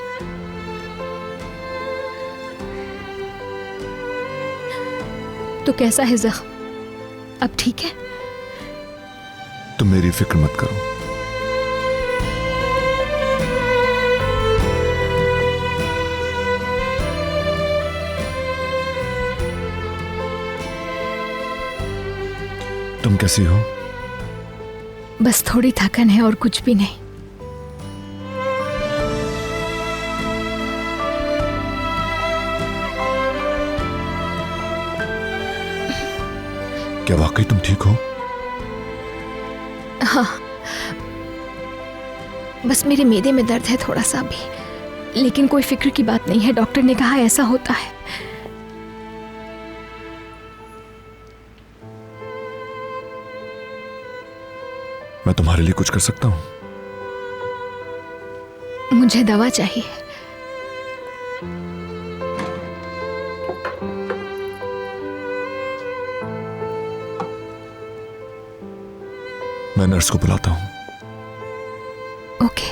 तो कैसा है जख्म? अब ठीक है? तुम मेरी फिक्र मत करो। तुम कैसी हो? बस थोड़ी थकन है और कुछ भी नहीं। क्या वाकई तुम ठीक हो? हाँ, बस मेरे मैदे में दर्द है थोड़ा सा भी, लेकिन कोई फिक्र की बात नहीं है। डॉक्टर ने कहा ऐसा होता है। मैं तुम्हारे लिए कुछ कर सकता हूं? मुझे दवा चाहिए। मैं नर्स को बुलाता हूं। ओके।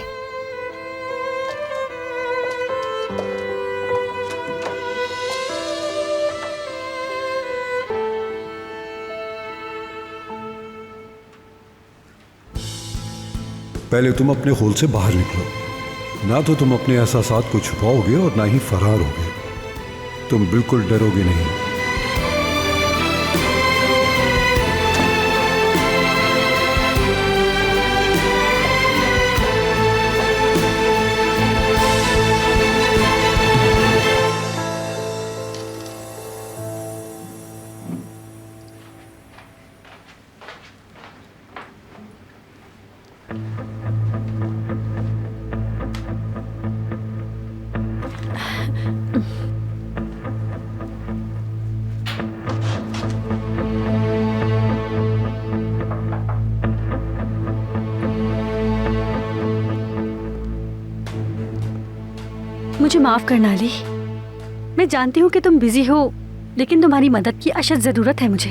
पहले तुम अपने होल से बाहर निकलो। ना तो तुम अपने एहसासात को छुपाओगे और ना ही फरार होगे। तुम बिल्कुल डरोगे नहीं। मुझे माफ करना अली। मैं जानती हूँ कि तुम बिजी हो, लेकिन तुम्हारी मदद की अशद जरूरत है मुझे।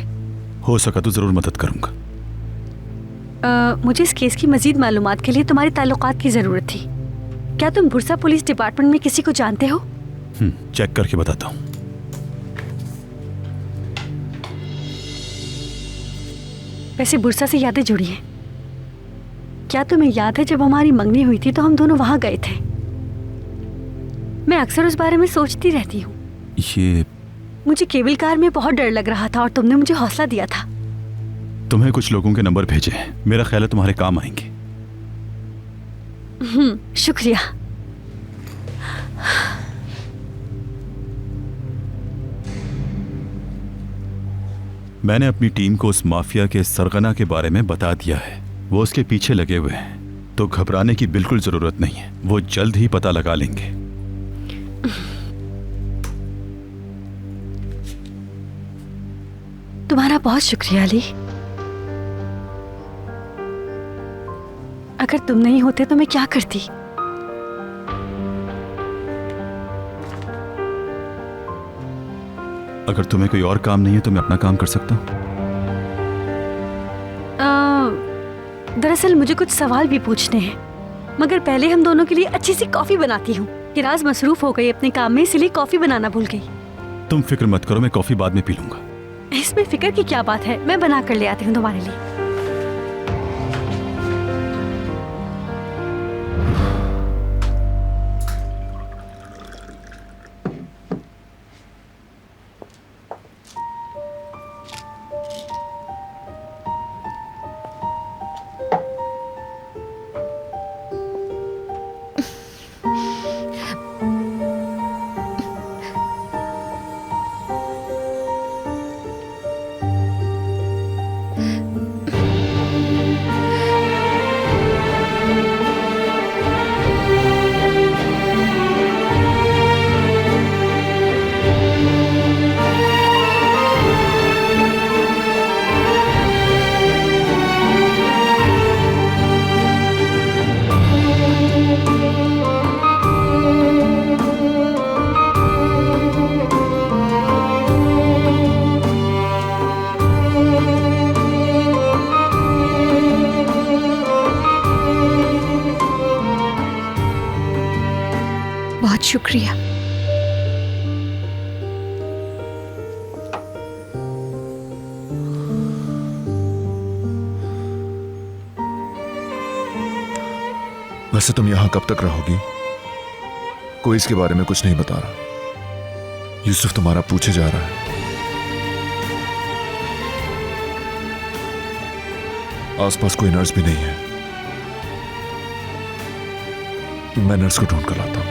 हो सका तो जरूर मदद करूंगा। मुझे इस केस की मजीद मालूमात के लिए तुम्हारे ताल्लुकात की जरूरत थी। क्या तुम बुरसा पुलिस डिपार्टमेंट में किसी को जानते हो? चेक करके बताता हूँ। वैसे बुरसा से यादें जुड़ी हैं। क्या तुम्हें याद है जब हमारी मंगनी हुई थी तो हम दोनों वहां गए थे? मैं अक्सर उस बारे में सोचती रहती हूँ। ये मुझे केबल कार में बहुत डर लग रहा था और तुमने मुझे हौसला दिया था। तुम्हें कुछ लोगों के नंबर भेजे हैं, मेरा ख्याल है तुम्हारे काम आएंगे। शुक्रिया। मैंने अपनी टीम को उस माफिया के सरगना के बारे में बता दिया है। वो उसके पीछे लगे हुए हैं, तो घबराने की बिल्कुल जरूरत नहीं है। वो जल्द ही पता लगा लेंगे। तुम्हारा बहुत शुक्रिया अली। अगर तुम नहीं होते तो मैं क्या करती? अगर तुम्हें कोई और काम नहीं है तो मैं अपना काम कर सकता हूँ। दरअसल मुझे कुछ सवाल भी पूछने हैं, मगर पहले हम दोनों के लिए अच्छी सी कॉफी बनाती हूँ। किराज मसरूफ हो गई अपने काम में, इसलिए कॉफी बनाना भूल गई। तुम फिक्र मत करो, मैं कॉफी बाद में पी लूंगा। इसमें फिक्र की क्या बात है, मैं बना कर ले आती हूँ तुम्हारे लिए। शुक्रिया। वैसे तुम यहां कब तक रहोगी? कोई इसके बारे में कुछ नहीं बता रहा। यूसुफ तुम्हारा पूछे जा रहा है। आसपास कोई नर्स भी नहीं है। मैं नर्स को ढूंढ कर लाता हूं।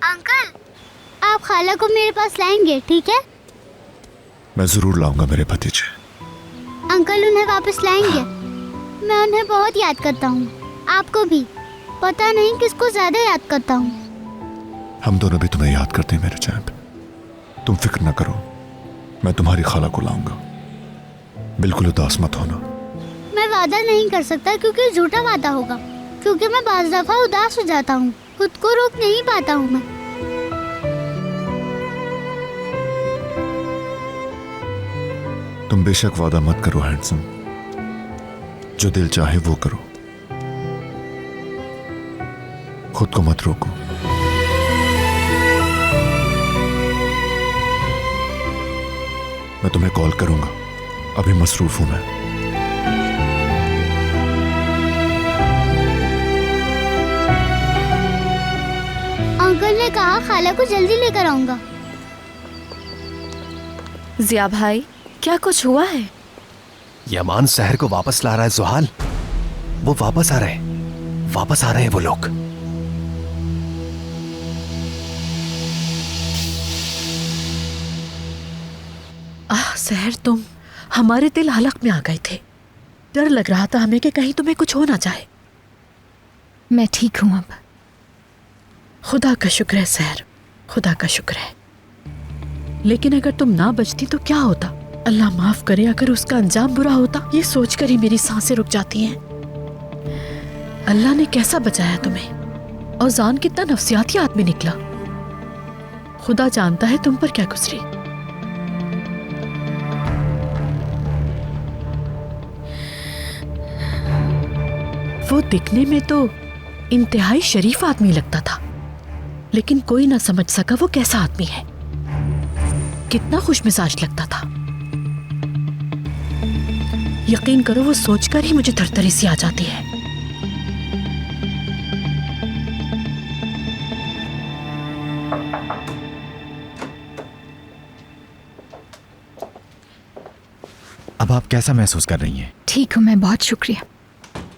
अंकल, आप खाला को मेरे पास लाएंगे, ठीक है? मैं जरूर लाऊंगा मेरे भतीजे। अंकल उन्हें वापस लाएंगे। मैं उन्हें बहुत याद करता हूँ, आपको भी। पता नहीं किसको ज्यादा याद करता हूँ। हम दोनों भी तुम्हें याद करते हैं मेरे चैंप। तुम फिक्र न करो, मैं तुम्हारी खाला को लाऊंगा। बिल्कुल उदास मत होना। मैं वादा नहीं कर सकता क्योंकि झूठा वादा होगा, क्योंकि मैं बाज़ दफा उदास हो जाता हूँ, खुद को रोक नहीं पाता हूँ मैं। तुम बेशक वादा मत करो हैंडसम, जो दिल चाहे वो करो, खुद को मत रोको। मैं तुम्हें कॉल करूंगा, अभी मसरूफ हूं मैं। अंकल ने कहा खाला को जल्दी लेकर आऊंगा। जिया भाई, क्या कुछ हुआ है? यमान शहर को वापस ला रहा है जुहाल। वो वापस आ रहे हैं, वापस आ रहे हैं वो लोग। सहर, तुम हमारे दिल हलक में आ गए थे। डर लग रहा था हमें कि कहीं तुम्हें कुछ हो ना जाए। मैं ठीक हूं अब। खुदा का शुक्र है सहर, खुदा का शुक्र है। लेकिन अगर तुम ना बचती तो क्या होता? अल्लाह माफ करे अगर उसका अंजाम बुरा होता। ये सोचकर ही मेरी सांसें रुक जाती हैं। अल्लाह ने कैसा बचाया तुम्हें, और जान कितना नफसियाती आदमी निकला। खुदा जानता है तुम पर क्या गुजरी। वो दिखने में तो इंतहाई शरीफ आदमी लगता था, लेकिन कोई ना समझ सका वो कैसा आदमी है। कितना खुशमिजाज लगता था। यकीन करो वो सोचकर ही मुझे थरथरी सी आ जाती है। अब आप कैसा महसूस कर रही हैं? ठीक हूँ मैं, बहुत शुक्रिया।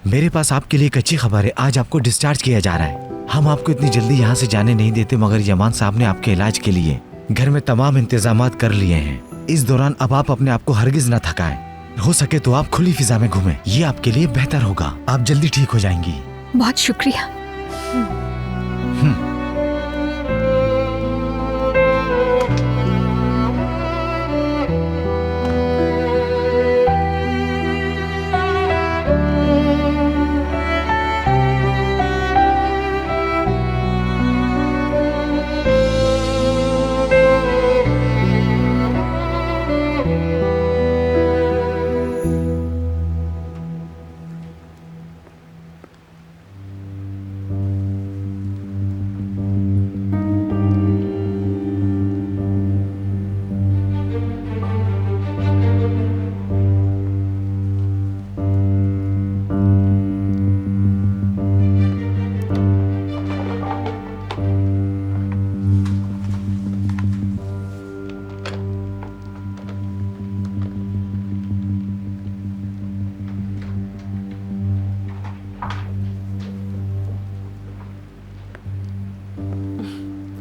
मेरे पास आपके लिए एक अच्छी खबर है। आज आपको डिस्चार्ज किया जा रहा है। हम आपको इतनी जल्दी यहाँ से जाने नहीं देते, मगर यमान साहब ने आपके इलाज के लिए घर में तमाम इंतजामात कर लिए हैं। इस दौरान अब आप अपने आप को हरगिज न थकाएं। हो सके तो आप खुली फिजा में घूमें, ये आपके लिए बेहतर होगा। आप जल्दी ठीक हो जाएंगी। बहुत शुक्रिया।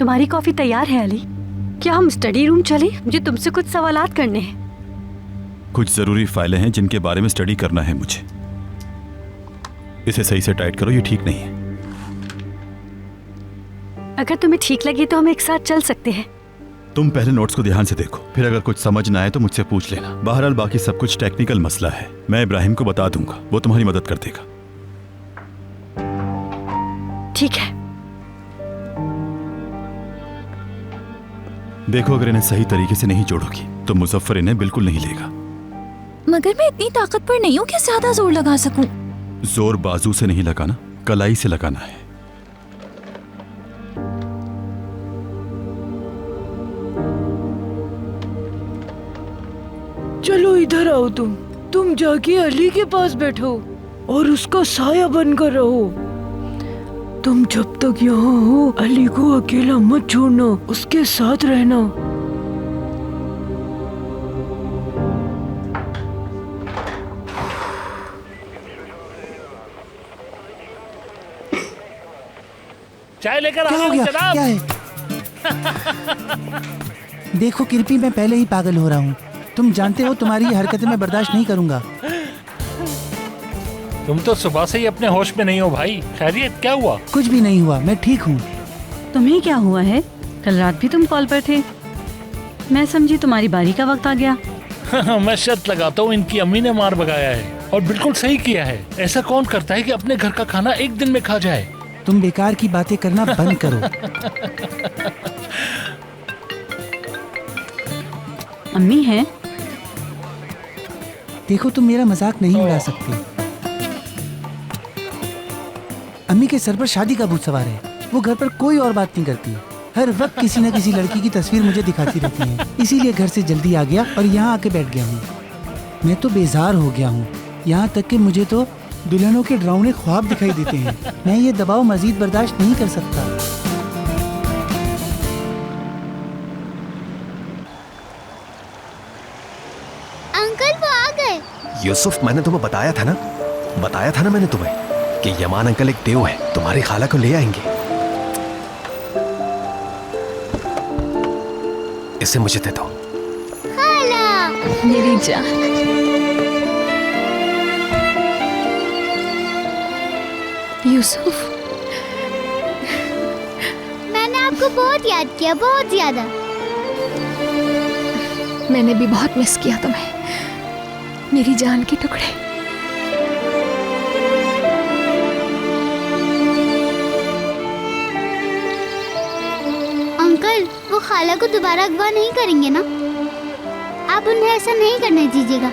तुम्हारी कॉफी तैयार है अली। क्या हम स्टडी रूम चले? मुझे तुमसे कुछ सवालात करने हैं। कुछ जरूरी फाइलें हैं जिनके बारे में स्टडी करना है मुझे। इसे सही से टाइट करो, ये ठीक नहीं है। अगर तुम्हें ठीक लगे तो हम एक साथ चल सकते हैं। तुम पहले नोट्स को ध्यान से देखो, फिर अगर कुछ समझ ना आए तो मुझसे पूछ लेना। बहरहाल बाकी सब कुछ टेक्निकल मसला है, मैं इब्राहिम को बता दूंगा, वो तुम्हारी मदद कर देगा। ठीक है। देखो, अगर इन्हें सही तरीके से नहीं जोड़ोगी तो मुजफ्फर इन्हें बिल्कुल नहीं लेगा। मगर मैं इतनी ताकतवर नहीं हूँ कि ज्यादा जोर लगा सकूं। जोर बाजू से नहीं लगाना, कलाई से लगाना है। चलो इधर आओ, तुम जाके अली के पास बैठो और उसका साया बनकर रहो। तुम जब तक यहाँ हो अली को अकेला मत छोड़ना, उसके साथ रहना। चाय लेकर क्या आ हो गए गया? जनाब। क्या है? देखो कृपी, मैं पहले ही पागल हो रहा हूँ। तुम जानते हो तुम्हारी ये हरकतें मैं बर्दाश्त नहीं करूंगा। तुम तो सुबह से ही अपने होश में नहीं हो भाई। खैरियत, क्या हुआ? कुछ भी नहीं हुआ, मैं ठीक हूँ। तुम्हें क्या हुआ है? कल रात भी तुम कॉल पर थे। मैं समझी तुम्हारी बारी का वक्त आ गया। मैं शर्त लगाता हूँ इनकी अम्मी ने मार भगाया है, और बिल्कुल सही किया है। ऐसा कौन करता है कि अपने घर का खाना एक दिन में खा जाए? तुम बेकार की बातें करना बंद करो। अम्मी है? देखो, तुम मेरा मजाक नहीं उड़ा सकते। अम्मी के सर पर शादी का भूत सवार है। वो घर पर कोई और बात नहीं करती, हर वक्त किसी न किसी लड़की की तस्वीर मुझे दिखाती रहती है। इसीलिए घर से जल्दी आ गया और यहाँ आके बैठ गया हूँ। मैं तो बेजार हो गया हूँ, यहाँ तक कि मुझे तो दुल्हनों के डरावने ख्वाब दिखाई देते हैं। मैं ये दबाव मजीद बर्दाश्त नहीं कर सकता। अंकल वो आ गए। यूसुफ, मैंने तुम्हें बताया था ना मैंने तुम्हें कि यमान अंकल एक देव है, तुम्हारी खाला को ले आएंगे। इसे मुझे दे दो। खाला मेरी जान। यूसुफ, मैंने आपको बहुत याद किया, बहुत ज्यादा। मैंने भी बहुत मिस किया तुम्हें, मेरी जान के टुकड़े। अंकल, वो खाला को दोबारा अगवा नहीं करेंगे ना? आप उन्हें ऐसा नहीं करने दीजिएगा।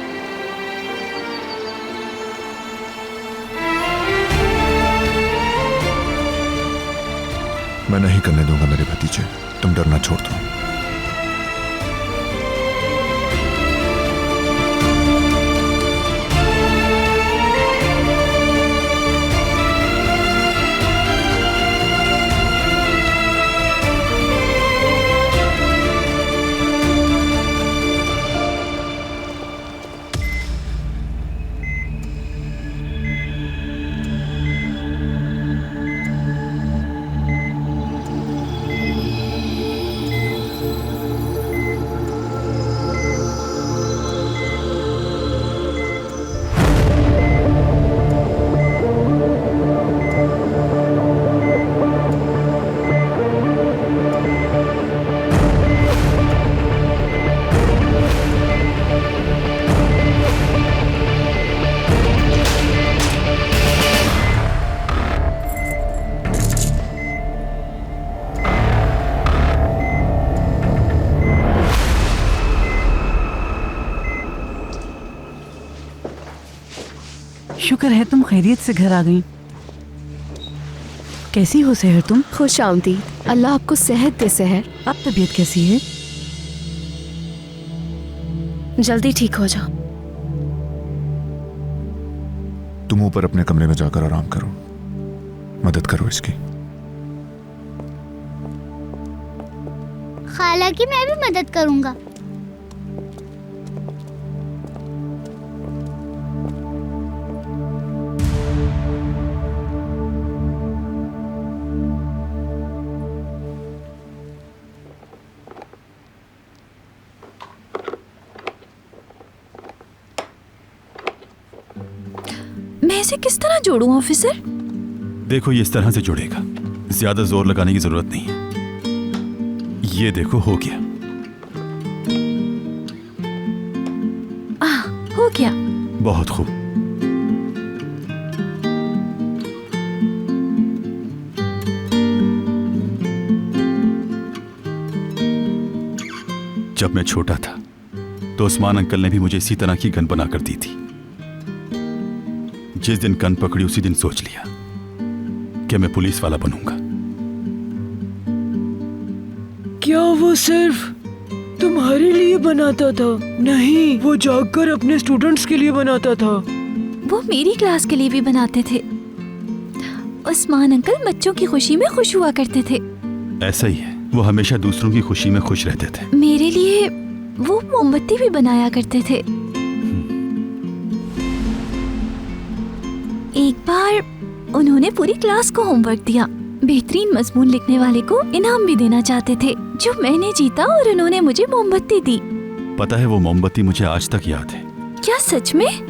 मैं नहीं करने दूंगा मेरे भतीजे, तुम डरना छोड़ दो। शुक्र है तुम खैरियत से घर आ गई। कैसी हो सहर तुम? खुश आमदीद, अल्लाह आपको सेहत दे सहर। अब तबीयत कैसी है? जल्दी ठीक हो जाओ। तुम ऊपर अपने कमरे में जाकर आराम करो, मदद करो इसकी। खाला की मैं भी मदद करूंगा। मैं इसे किस तरह जोड़ूं ऑफिसर? देखो ये इस तरह से जुड़ेगा, ज्यादा जोर लगाने की जरूरत नहीं है। ये देखो हो गया। हो गया। बहुत खूब। जब मैं छोटा था तो उस्मान अंकल ने भी मुझे इसी तरह की गन बना कर दी थी। जिस दिन गन पकड़ी उसी दिन सोच लिया कि मैं पुलिस वाला बनूंगा। क्या वो सिर्फ तुम्हारे लिए बनाता था? नहीं, वो जागकर अपने स्टूडेंट्स के लिए बनाता था। वो मेरी क्लास के लिए भी बनाते थे। उस्मान अंकल बच्चों की खुशी में खुश हुआ करते थे। ऐसा ही है, वो हमेशा दूसरों की खुशी में खुश रहते थे। मेरे लिए वो मोमबत्ती भी बनाया करते थे। एक बार उन्होंने पूरी क्लास को होमवर्क दिया। बेहतरीन मजमून लिखने वाले को इनाम भी देना चाहते थे, जो मैंने जीता और उन्होंने मुझे मोमबत्ती दी। पता है वो मोमबत्ती मुझे आज तक याद है। क्या सच में?